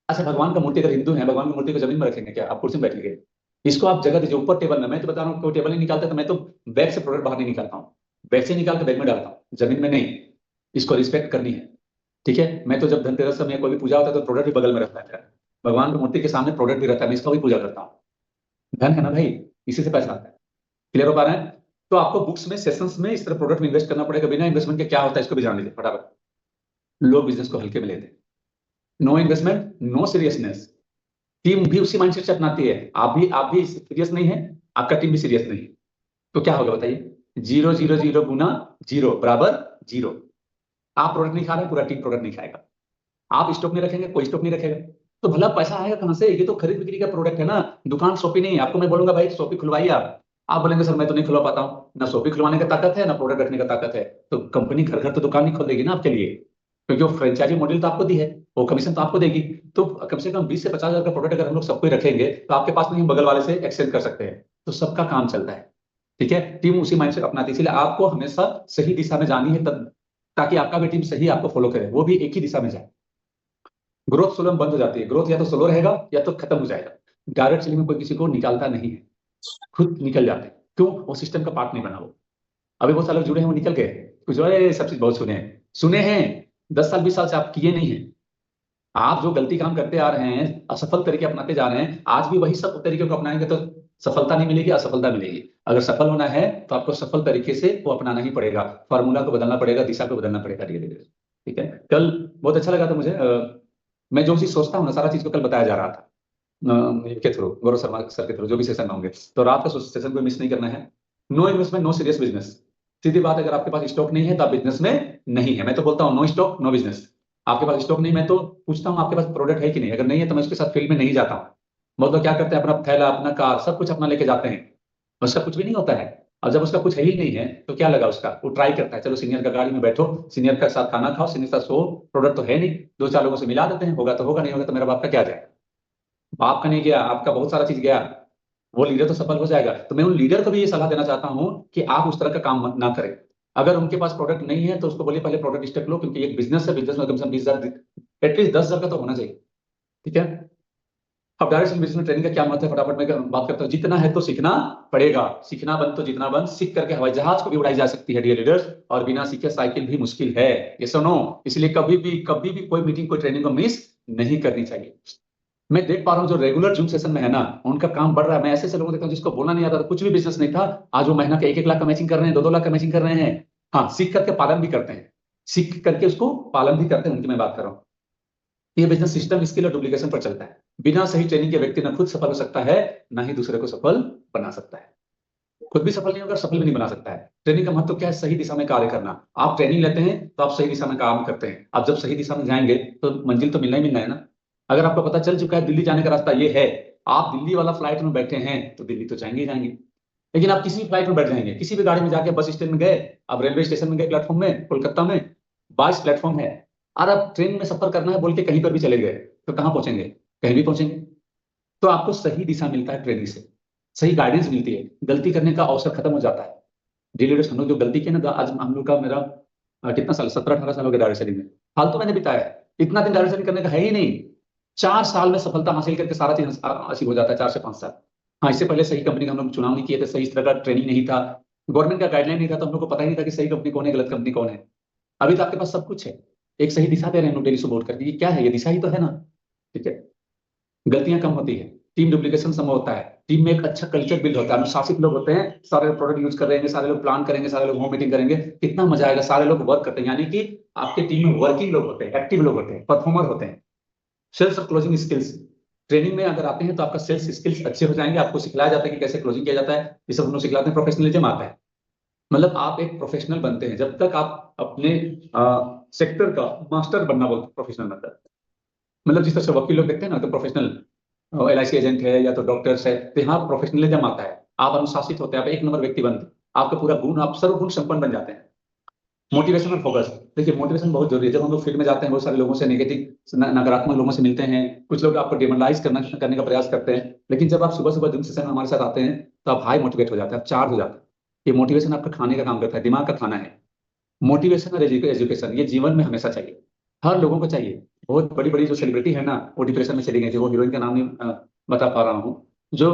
अच्छा भगवान का मूर्ति, अगर हिंदू है, भगवान की मूर्ति को जमीन में रखेंगे क्या, आप कुर्सी में बैठेंगे? इसको आप जगह दीजिए ऊपर टेबल में। मैं तो बता रहा हूँ कोई टेबल नहीं निकालता, तो मैं तो बैग से प्रोडक्ट बाहर नहीं निकालता हूँ, बैग से निकाल के बैग में डालता हूँ, जमीन में नहीं। इसको रिस्पेक्ट करनी है, ठीक है। मैं तो जब धनतेरस समय कोई भी पूजा होता है तो प्रोडक्ट भी बगल में रखता है मेरा। भगवान की मूर्ति के सामने प्रोडक्ट भी रहता है, मैं इसका भी पूजा करता हूँ। धन है ना भाई, इसी से पैसा आता है। क्लियर हो पा रहा है? तो आपको बुक्स में, सेशंस में इस तरह प्रोडक्ट में इन्वेस्ट करना पड़ेगा। बिना इन्वेस्टमेंट के क्या होता है इसको भी जान लीजिए फटाफट। लोग बिजनेस को हल्के में लेते हैं। No investment no seriousness. Team भी उसी माइंडसेट से अपनाती है। आप भी सीरियस नहीं है, आपका टीम भी सीरियस नहीं है, तो क्या होगा बताइए? 0 0 0 गुना 0 बराबर 0। आप प्रोडक्ट नहीं खा रहे, पूरा टीम प्रोडक्ट नहीं खाएगा। आप स्टॉक नहीं रखेंगे, कोई स्टॉक नहीं रखेगा। तो भला पैसा आएगा कहां से? ये तो खरीद बिक्री का प्रोडक्ट है ना, दुकान शॉपी नहीं है। आपको मैं बोलूंगा भाई शॉपी खुलवाइए, आप बोलेंगे सर मैं तो नहीं खुलवा पाता हूँ, ना शॉपी खुलवाने का ताकत है, ना प्रोडक्ट रखने का ताकत है। तो कंपनी घर घर तो दुकान नहीं खोल देगी ना आपके लिए, क्योंकि वो फ्रेंचाइजी मॉडल तो आपको दी है, वो कमीशन तो आपको देगी। तो कम से कम 20 से 50 हजार का प्रोडक्ट अगर हम लोग सबको ही रखेंगे तो आपके पास नहीं, बगल वाले से एक्सचेंज कर सकते हैं। तो सबका काम चलता है, ठीक है। टीम उसी माइंड से अपनाती है, इसलिए आपको हमेशा सही दिशा में जानी है, तब ताकि आपका भी टीम सही आपको फॉलो करे, वो भी एक ही दिशा में जाए। ग्रोथ स्लो में बंद हो जाती है, ग्रोथ या तो स्लो रहेगा या तो खत्म हो जाएगा। डायरेक्ट सेलिंग में कोई किसी को निकालता नहीं है, खुद निकल जाते हैं। क्यों? वो सिस्टम का पार्ट नहीं बना वो। अभी बहुत सारे लोग जुड़े हैं, वो निकल गए। कुछ अरे सब चीज बहुत सुने हैं 10 साल 20 साल से आप किए नहीं है। आप जो गलती काम करते आ रहे हैं, असफल तरीके अपनाते जा रहे हैं, आज भी वही सब तरीके को अपनाएंगे तो सफलता नहीं मिलेगी, असफलता मिलेगी। अगर सफल होना है तो आपको सफल तरीके से वो अपनाना ही पड़ेगा, फॉर्मूला को बदलना पड़ेगा, दिशा को बदलना पड़ेगा धीरे धीरे, ठीक है। कल बहुत अच्छा लगा था मुझे, मैं जो चीज सोचता हूँ ना, सारा चीज को कल बताया जा रहा था इनके थ्रू, गौरव शर्मा सर के थ्रू, जो भी सेशन में होंगे। तो रात का सेशन को मिस नहीं करना है। No investment no serious business. सीधी बात, अगर आपके पास स्टॉक नहीं है तो आप बिजनेस में नहीं है। मैं तो बोलता हूँ नो स्टॉक नो बिजनेस। आपके पास स्टॉक नहीं, मैं तो पूछता हूँ आपके पास प्रोडक्ट है कि नहीं, अगर नहीं है तो मैं उसके साथ फील्ड में नहीं जाता हूँ। बहुत लोग क्या करते हैं, अपना थैला, अपना कार, सब कुछ अपना लेके जाते हैं, उसका कुछ भी नहीं होता है। और जब उसका कुछ है ही नहीं है तो क्या लगा उसका, वो ट्राई करता है, चलो सीनियर का गाड़ी में बैठो, सीनियर के साथ खाना खाओ, सीनियर के साथ सो, प्रोडक्ट तो है नहीं, 2 4 लोगों से मिला देते हैं, होगा तो होगा, नहीं होगा तो मेरा बाप का क्या जाए। बाप का नहीं गया, आपका बहुत सारा चीज गया। वो लीडर तो सफल हो जाएगा। तो मैं उन लीडर को भी ये सलाह देना चाहता हूं कि आप उस तरह का काम ना करें। अगर उनके पास प्रोडक्ट नहीं है तो उसको बोलिए पहले प्रोडक्ट स्टॉक लो, क्योंकि एक बिजनेस है, बिजनेस में कम से कम 20,000, एटलीस्ट 10,000 का तो होना चाहिए। ठीक है। अब डायरेक्ट सेलिंग बिजनेस में ट्रेनिंग का क्या महत्व है, फटाफट मैं बात करता हूँ। जितना है तो सीखना पड़ेगा, सीखना बंद तो जितना बंद। सीख करके हवाई जहाज को भी उड़ाई जा सकती है डियर लीडर्स, और बिना सीखे साइकिल भी मुश्किल है। ये सुनो, इसलिए कभी भी कोई मीटिंग, कोई ट्रेनिंग को मिस नहीं करनी चाहिए। मैं देख पा रहा हूँ जो रेगुलर जूम सेशन में है ना, उनका काम बढ़ रहा है। मैं ऐसे ऐसे लोगों को देखता हूँ जिसको बोलना नहीं आता था, कुछ भी बिजनेस नहीं था, आज वो महीना का 1-1 लाख का मैचिंग कर रहे हैं, 2-2 लाख का मैचिंग कर रहे हैं। हाँ, सीख करके पालन भी करते हैं, सीख करके उसको पालन भी करते हैं, उनकी मैं बात कर रहा हूँ। ये बिजनेस सिस्टम स्किल और डुप्लीकेशन पर चलता है। बिना सही ट्रेनिंग के व्यक्ति ना खुद सफल हो सकता है, ना ही दूसरे को सफल बना सकता है। खुद भी सफल नहीं होगा, सफल भी नहीं बना सकता है। ट्रेनिंग का महत्व क्या है? सही दिशा में कार्य करना। आप ट्रेनिंग लेते हैं तो आप सही दिशा में काम करते हैं। आप जब सही दिशा में जाएंगे तो मंजिल तो मिलना ही मिलना है ना। अगर आपको पता चल चुका है दिल्ली जाने का रास्ता ये है, आप दिल्ली वाला फ्लाइट में बैठे हैं, तो दिल्ली तो जाएंगे ही जाएंगे। लेकिन आप किसी भी फ्लाइट में बैठ जाएंगे, किसी भी गाड़ी में जाके, बस स्टैंड में गए, आप रेलवे स्टेशन में गए, प्लेटफॉर्म में, कोलकाता में 22 प्लेटफॉर्म है, और आप ट्रेन में सफर करना है बोल के कहीं पर भी चले गए, तो कहाँ पहुंचेंगे? कहीं भी पहुंचेंगे। तो आपको सही दिशा मिलता है ट्रेनिंग से, सही गाइडेंस मिलती है, गलती करने का अवसर खत्म हो जाता है। लीडर्स हम लोग जो गलती किए ना, आज हम लोग का मेरा कितना साल, 17-18 साल हो गया डायरेक्ट सेलिंग में। फालतू मैंने बिताया है, इतना दिन डायरेक्ट सेलिंग करने का है ही नहीं। 4 साल में सफलता हासिल करके सारा चीज हासिल हो जाता है, 4 से 5 साल। हाँ, इससे पहले सही कंपनी का हम लोग चुनाव नहीं किए थे, सही इस तरह का ट्रेनिंग नहीं था, गवर्नमेंट का गाइडलाइन नहीं था, तो हम लोग को पता ही नहीं था कि सही कंपनी कौन है, गलत कंपनी कौन है। अभी तो आपके पास सब कुछ है, एक सही दिशा दे रहे हैं हम डेली सुबह उठ करके, ये क्या है? ये दिशा ही तो है ना। ठीक है। गलतियां कम होती है, टीम डुप्लीकेशन सम होता है, टीम में एक अच्छा कल्चर बिल्ड होता है, अनुशासित लोग होते हैं, सारे लोग प्रोडक्ट यूज करेंगे, सारे लोग प्लान करेंगे, सारे लोग होम मीटिंग करेंगे, कितना मजा आएगा। सारे लोग वर्क करते हैं, यानी कि आपके टीम में वर्किंग लोग होते हैं, एक्टिव लोग होते हैं, परफॉर्मर होते हैं। सेल्स और क्लोजिंग स्किल्स, ट्रेनिंग में अगर आते हैं तो आपका सेल्स स्किल्स अच्छे हो जाएंगे, आपको सिखलाया जाता है कि कैसे क्लोजिंग किया जाता है, ये सब हम लोग सिखलाते हैं, प्रोफेशनलिज्म आता है। मतलब आप एक प्रोफेशनल बनते हैं जब तक आप अपने सेक्टर का मास्टर बनना बोलते हैं, प्रोफेशनल मतलब। मतलब जिस तरह से वकील लोग देखते हैं ना, तो प्रोफेशनल LIC एजेंट है या तो डॉक्टर्स है, तो यहाँ प्रोफेशनलिज्म आता है, आप अनुशासित होते हैं, आप एक नंबर व्यक्ति बनते हैं, आपका पूरा गुण, आप सर्वगुण संपन्न बन जाते हैं। मोटिवेशन और फोकस, देखिए मोटिवेशन बहुत जरूरी है। जब हम लोग फील्ड में जाते हैं, बहुत सारे लोगों से नेगेटिव, नकारात्मक लोगों से मिलते हैं, कुछ लोग आपको डिमोरलाइज करने का प्रयास करते हैं, लेकिन जब आप सुबह सुबह जिम सेशन में हमारे साथ आते हैं, तो आप हाई मोटिवेट हो जाते हैं, आप चार्ज हो जाते हैं। ये मोटिवेशन आपका खाने का काम करता है, दिमाग का खाना है। मोटिवेशन और एजुकेशन ये जीवन में हमेशा चाहिए, हर लोगों को चाहिए। बहुत बड़ी बड़ी जो सेलिब्रिटी है ना, वो डिप्रेशन में चली गई थी, वो हीरोइन का नाम नहीं बता पा रहा हूँ, जो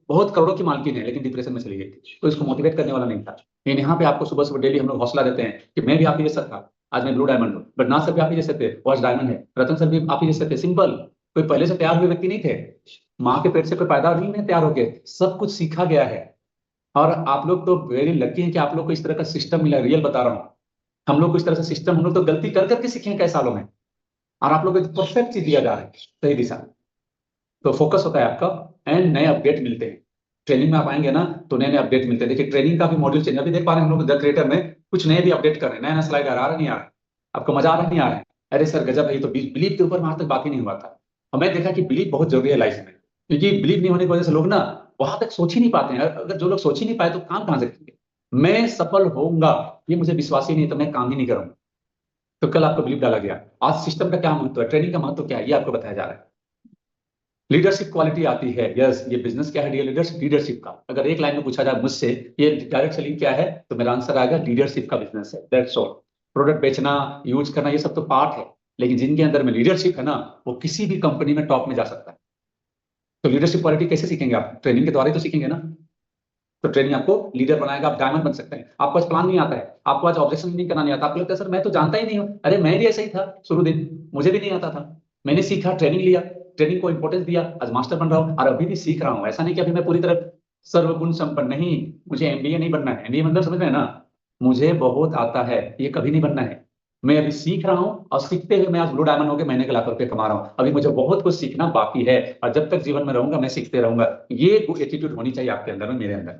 बहुत करोड़ों की मालकिन है, लेकिन डिप्रेशन में चली गई थी, तो इसको मोटिवेट करने वाला नहीं था। लेकिन यहाँ पे आपको सुबह सुबह डेली हम लोग हौसला देते हैं कि मैं भी आप ही जैसा था, आज मैं ब्लू डायमंड हूँ, बट ना सर भी आप ही जैसे थे, वो आज डायमंड है, रतन सर भी आप ही जैसे थे। सिंपल, कोई पहले से तैयार हुए व्यक्ति नहीं थे, माँ के पेट से कोई पैदा नहीं है तैयार होके, सब कुछ सीखा गया है। और आप लोग तो वेरी लकी हैं कि आप लोग को इस तरह का सिस्टम मिला है, रियल बता रहा हूँ। हम लोग को इस तरह से सिस्टम, हम लोग तो गलती कर करके सीखे हैं कई सालों में, और आप लोग को परफेक्ट चीज दिया जा रहा है, सही दिशा में। तो फोकस होता है आपका, एंड नए अपडेट मिलते हैं। ट्रेनिंग में आप आएंगे ना, तो नए नए अपडेट मिलते हैं। देखिए ट्रेनिंग का भी मॉड्यूल चेंज, अभी देख पा रहे हैं हम लोग द क्रिएटर में कुछ नए भी अपडेट कर रहे हैं, नया नया स्लाइड आ रहा है, नहीं आ रहा है? आपको मजा आ रहा है, नहीं आ रहा है? अरे सर गजब है, ये तो बिलीव के ऊपर वहां तक बात ही नहीं हुआ था। और मैं देखा कि बिलीव बहुत जरूरी है लाइफ में, क्योंकि बिलीव नहीं होने की वजह से लोग ना वहां तक सोच ही नहीं पाते हैं। अगर जो लोग सोच ही नहीं पाए तो काम कहां से करेंगे? मैं सफल होऊंगा, ये मुझे विश्वास ही नहीं, तो मैं काम ही नहीं करूंगा। तो कल आपको बिलीव डाला गया। आज सिस्टम का क्या महत्व है, ट्रेनिंग का महत्व क्या है, ये आपको बताया जा रहा है। लीडरशिप क्वालिटी आती है, यस। ये बिजनेस क्या है डियर लीडर्स? लीडरशिप का। अगर एक लाइन में पूछा जाए मुझसे ये डायरेक्ट सेलिंग क्या है, तो मेरा आंसर आएगा लीडरशिप का बिजनेस है, दैट्स ऑल। प्रोडक्ट बेचना, यूज करना, ये सब तो पार्ट है, लेकिन जिनके अंदर में लीडरशिप है ना, वो किसी भी कंपनी में टॉप में जा सकता है। तो लीडरशिप क्वालिटी कैसे सीखेंगे आप? ट्रेनिंग के द्वारा ही तो सीखेंगे ना। तो ट्रेनिंग आपको लीडर बनाएगा, आप डायमंड बन सकते हैं। आपको आज प्लान नहीं आता है, आपको आज ऑब्जेक्शन नहीं करना नहीं आता, आपको लगता है सर मैं तो जानता ही नहीं हूँ। अरे मैं भी ऐसा ही था शुरू दिन, मुझे भी नहीं आता था, मैंने सीखा, ट्रेनिंग लिया, ट्रेनिंग को इंपॉर्टेंस दिया, आज मास्टर बन रहा हूँ, और अभी भी सीख रहा हूँ। ऐसा नहीं कि अभी मैं पूरी तरह सर्वगुण संपन्न, नहीं। मुझे MBA नहीं बनना है, MBA मतलब समझ रहे हैं ना, मुझे बहुत आता है, ये कभी नहीं बनना है। मैं अभी सीख रहा हूँ, और सीखते हुए मैं आज ब्लू डायमंड होकर महीने के लाखों रुपए कमा रहा हूँ। अभी मुझे बहुत कुछ सीखना बाकी है, और जब तक जीवन में रहूंगा मैं सीखते रहूंगा। ये एटीट्यूड होनी चाहिए आपके अंदर में, मेरे अंदर।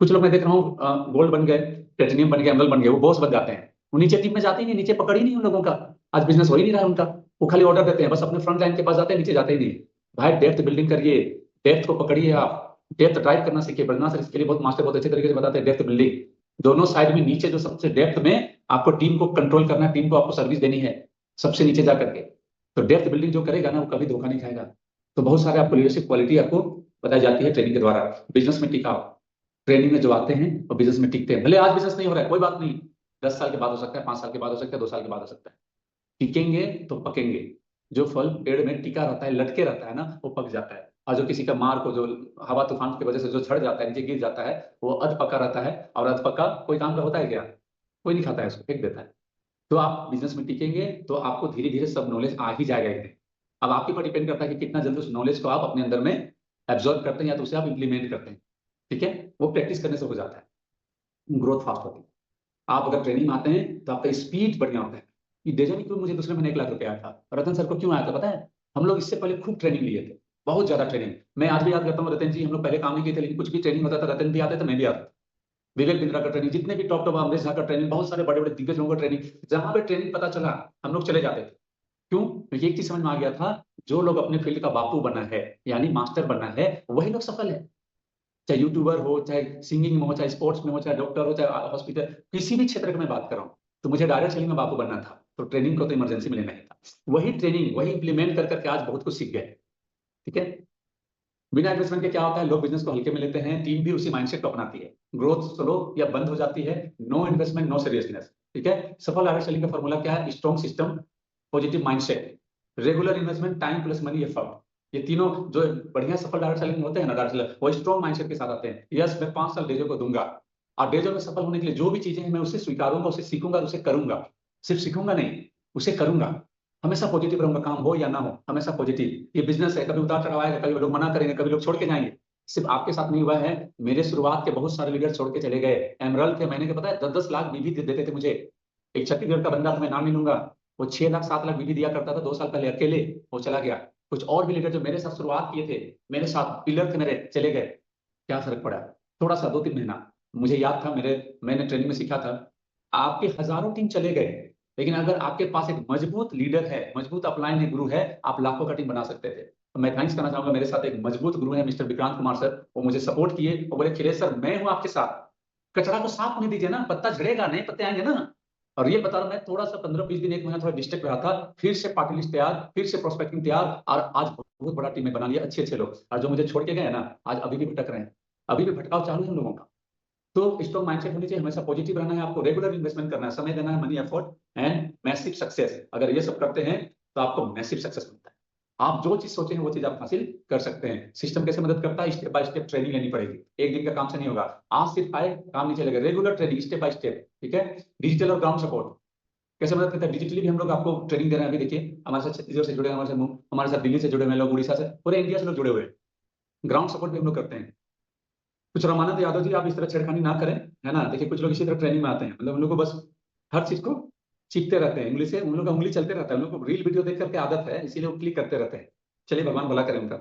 कुछ लोग मैं देख रहा हूँ गोल्ड बन गए, प्लेटिनियम बन गए, एमरल्ड बन गए, वो बॉस बन जाते हैं, वो नीचे टीम में जाते ही नहीं, नीचे पकड़ ही नहीं उन लोगों का। आज बिजनेस हो ही नहीं रहा है उनका, वो खाली ऑर्डर देते हैं, बस अपने फ्रंट लाइन के पास जाते हैं, नीचे जाते ही नहीं। भाई डेप्थ बिल्डिंग करिए, डेप्थ को पकड़िए, आप डेप्थ ड्राइव करना सीखिए। बढ़ना सर इसके लिए बहुत मास्टर बहुत अच्छे तरीके से बताते हैं, डेप्थ बिल्डिंग। दोनों साइड में नीचे जो सबसे डेप्थ में आपको टीम को कंट्रोल करना है, टीम को आपको सर्विस देनी है सबसे नीचे जा करके। तो डेप्थ बिल्डिंग जो करेगा ना, वो कभी धोखा नहीं खाएगा। तो बहुत सारे आपको लीडरशिप क्वालिटी आपको बताई जाती है ट्रेनिंग के द्वारा, बिजनेस में टिकाओ। ट्रेनिंग में जो आते हैं वो बिजनेस में टिकते हैं। भले आज बिजनेस नहीं हो रहा है, कोई बात नहीं, 10 साल के बाद हो सकता है, 5 साल के बाद हो सकता है, 2 साल के बाद हो सकता है। टिकेंगे तो पकेंगे। जो फल पेड़ में टिका रहता है, लटके रहता है ना, वो पक जाता है। और जो किसी का मार को, जो हवा तूफान की वजह से जो झड़ जाता है, नीचे गिर जाता है, वो अध पका रहता है। और अध पका कोई काम का होता है क्या? कोई नहीं खाता है उसको, फेंक देता है। तो आप बिजनेस में टिकेंगे तो आपको धीरे धीरे सब नॉलेज आ ही जाएगा एक दिन। अब आपके ऊपर डिपेंड करता है कि कितना जल्दी उस नॉलेज को आप अपने अंदर में एब्जॉर्ब करते हैं या तो उसे आप इंप्लीमेंट करते हैं। ठीक है, वो प्रैक्टिस करने से हो जाता है, ग्रोथ फास्ट होती है। आप अगर ट्रेनिंग में आते हैं तो आपका स्पीड बढ़िया होता है। ये डेजन क्यों मुझे दूसरे महीने 1 लाख रुपया आया था, रतन सर को क्यों आया था पता है? हम लोग इससे पहले खूब ट्रेनिंग लिए थे, बहुत ज्यादा ट्रेनिंग। मैं आज भी याद करता हूँ, रतन जी हम लोग पहले काम नहीं किए थे, लेकिन कुछ भी ट्रेनिंग होता था रतन भी आते थे, मैं भी आता था। विवेक बिंद्रा का ट्रेनिंग, जितने भी टॉप टॉप, अमरीश झा का ट्रेनिंग, बहुत सारे बड़े बड़े दिग्गज लोगों का ट्रेनिंग, जहां पे ट्रेनिंग पता चला हम लोग चले जाते थे। क्यों? क्योंकि एक चीज समझ में आ गया था, जो लोग अपने फील्ड का बापू बना है, यानी मास्टर बना है, वही लोग सफल है। चाहे यूट्यूबर हो, चाहे सिंगिंग में हो, चाहे स्पोर्ट्स में हो, चाहे डॉक्टर हो, चाहे हॉस्पिटल, किसी भी क्षेत्र की मैं बात कर रहा हूँ। तो मुझे डायरेक्ट सेलिंग में बापू बनना था, तो ट्रेनिंग को तो इमरजेंसी में लेना ही था। वही ट्रेनिंग, वही इंप्लीमेंट कर करके आज बहुत कुछ सीख गए। ठीक है, बिना इन्वेस्टमेंट के क्या होता है, लोग बिजनेस को हल्के में लेते हैं, टीम भी उसी माइंडसेट को अपनाती है, ग्रोथ स्लो या बंद हो जाती है। No investment, no seriousness. ठीक है, सफल डायरेक्ट सेलिंग का फॉर्मूला क्या है? Strong system, positive mindset, regular investment, time plus money effort. ये तीनों जो बढ़िया सफल डायरेक्ट सेलिंग होते हैं ना, डायरेक्ट सेलर, वो स्ट्रॉन्ग माइंडसेट के साथ आते हैं। यस, मैं 5 साल डेजो को दूंगा, और डेजो में सफल होने के लिए जो भी चीजें हैं मैं उसे स्वीकारूंगा, उसे सीखूंगा, उसे करूंगा। सिर्फ सीखूंगा नहीं, उसे करूंगा। हमेशा पॉजिटिव रहूंगा, काम हो या ना हो, हमेशा पॉजिटिव। ये बिजनेस है, कभी उतार चढ़ाव आएगा, कभी लोग मना करेंगे, कभी लोग छोड़ के जाएंगे। सिर्फ आपके साथ नहीं हुआ है, मेरे शुरुआत के बहुत सारे लीडर छोड़ के चले गए। एमरल थे, महीने के पता है 10-10 लाख बीवी देते थे मुझे। एक छत्तीसगढ़ का बंदा था, मैं नाम नहीं लूंगा, वो 6 लाख 7 लाख बीवी दिया करता था 2 साल पहले अकेले, वो चला गया। कुछ और भी लीडर जो मेरे साथ शुरुआत किए थे, मेरे साथ पिलर थे मेरे, चले गए। क्या फर्क पड़ा? थोड़ा सा 2-3 महीना। मुझे याद था, मैंने ट्रेनिंग में सीखा था, आपके हजारों टीम चले गए, लेकिन अगर आपके पास एक मजबूत लीडर है, मजबूत अपलाइन है, गुरु है, आप लाखों का टीम बना सकते थे। तो मैं थैंक्स करना चाहूंगा, मेरे साथ एक मजबूत गुरु है मिस्टर विक्रांत कुमार सर, वो मुझे सपोर्ट किए और बोले खिलेश सर मैं हूं आपके साथ, कचरा को साफ होने दीजिए ना, पत्ता झड़ेगा, नए पत्ते आएंगे ना। और ये बता रहा हूं, मैं थोड़ा सा 15-20 दिन, 1 महीना थोड़ा डिस्ट्रैक्ट रहा था, फिर से पार्टी लिस्ट तैयार, फिर से प्रोस्पेक्टिंग तैयार, और आज बहुत बड़ा टीम में बना लिया, अच्छे अच्छे लोग। और जो मुझे छोड़ के गए ना, आज अभी भी भटक रहे हैं, अभी भी भटकाव चालू है हम लोगों का। तो स्ट्रॉन्ग माइंडसेट होनी चाहिए, हमेशा पॉजिटिव रहना है, आपको रेगुलर इन्वेस्टमेंट करना है, समय देना है, money effort and massive success. अगर ये सब करते हैं तो आपको मैसिव सक्सेस मिलता है। आप जो चीज सोचेंगे वो चीज आप हासिल कर सकते हैं। सिस्टम कैसे मदद करता है? स्टेप बाय स्टेप ट्रेनिंग लेनी पड़ेगी, एक दिन का काम से नहीं होगा। आज सिर्फ आए काम नहीं चलेगा, regular training, step by step. ठीक है, डिजिटल और ग्राउंड सपोर्ट कैसे मदद करता है? डिजिटली भी हम लोग आपको ट्रेनिंग दे रहे हैं। अभी देखिए, हमारे साथ छत्तीसगढ़ से जुड़े हैं, हमारे साथ दिल्ली से जुड़े हुए हैं लोग, उड़ीसा से, पूरे इंडिया से लोग जुड़े हुए हैं। ग्राउंड सपोर्ट भी हम लोग करते हैं। कुछ रामानंद यादव जी, आप इस तरह छेड़खानी ना करें, है ना। देखिए कुछ लोग इसी तरह ट्रेनिंग में आते हैं, मतलब उन लोग को बस हर चीज को सीखते रहते हैं, उंगली से उन लोग का उंगली चलते रहता है, उन लोग को रील वीडियो देख करके आदत है, इसीलिए वो क्लिक करते रहते हैं। चलिए भगवान भला करें उनका।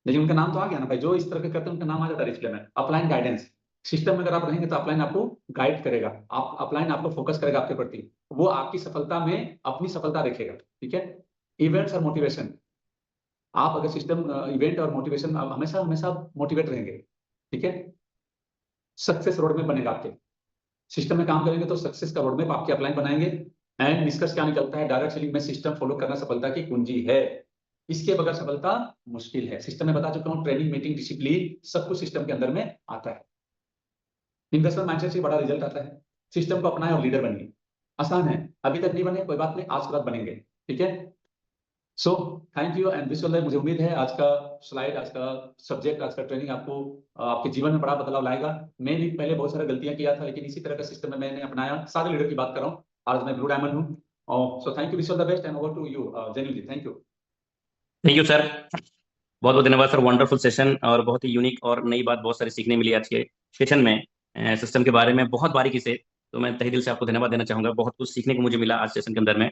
लेकिन उनका नाम तो आ गया ना भाई, जो इस तरह के करते हैं उनका नाम आ जाता है डिस्प्ले में। अपलाइन गाइडेंस सिस्टम में अगर आप रहेंगे तो अपलाइन आपको गाइड करेगा, आप अपलाइन आपको फोकस करेगा आपके प्रति, वो आपकी सफलता में अपनी सफलता देखेगा। ठीक है, इवेंट्स और मोटिवेशन, आप अगर सिस्टम, इवेंट और मोटिवेशन, हमेशा हमेशा मोटिवेट रहेंगे। ठीक है, सक्सेस रोड में बनेगा आपके। सिस्टम में काम करेंगे तो सक्सेस का रोड मैप आपके अपलाइन बनाएंगे। एंड निष्कर्ष क्या निकलता है? डायरेक्ट सेलिंग में सिस्टम फॉलो करना सफलता की कुंजी है। इसके बगैर सफलता मुश्किल है। सिस्टम में बता चुका हूं, ट्रेनिंग, मीटिंग, डिसिप्लिन, सब कुछ सिस्टम के अंदर में आता है। इन्वेस्टमेंट माइंडसेट से बड़ा रिजल्ट आता है। सिस्टम को अपनाएं और लीडर बनिए। आसान है, अभी तक नहीं बने कोई बात नहीं, आज के बाद बनेंगे। ठीक है, सो thank you and wish all the. मुझे उम्मीद है आज का स्लाइड, आज का सब्जेक्ट, आज का ट्रेनिंग आपको आपके जीवन में बड़ा बदलाव लाएगा। मैं भी पहले बहुत सारा गलतियां किया था, लेकिन इसी तरह का सिस्टम में मैंने अपनाया। सारे लीडर की बात कर रहा हूँ, आज मैं ब्लू डायमंड हूँ। So thank you, wish all the best and over to you Jenil ji, thank you. Thank you sir, बहुत बहुत धन्यवाद सर। वंडरफुल सेशन और बहुत ही यूनिक और नई बात बहुत सारी सीखने मिली आज के सेशन में, सिस्टम के बारे में बहुत बारीकी से। तो मैं तहे दिल से आपको धन्यवाद देना चाहूंगा, बहुत कुछ सीखने को मुझे मिला आज सेशन के अंदर में।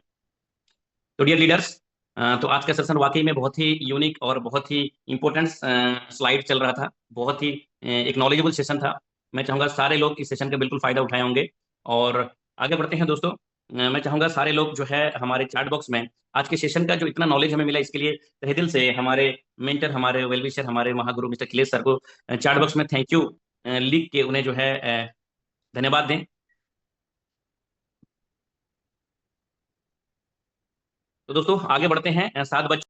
तो डियर लीडर्स, तो आज का सेशन वाकई में बहुत ही यूनिक और बहुत ही इंपॉर्टेंट स्लाइड चल रहा था, बहुत ही एक नॉलेजेबल सेशन था। मैं चाहूंगा सारे लोग इस सेशन का बिल्कुल फायदा उठाए होंगे। और आगे बढ़ते हैं दोस्तों, मैं चाहूंगा सारे लोग जो है हमारे चैट बॉक्स में आज के सेशन का जो इतना नॉलेज हमें मिला, इसके लिए तहे दिल से हमारे मेंटर, हमारे वेलविशर, हमारे महागुरु मिस्टर खिलेश सर को चैट बॉक्स में थैंक यू लिख के उन्हें जो है धन्यवाद दें। तो दोस्तों आगे बढ़ते हैं, 7 बज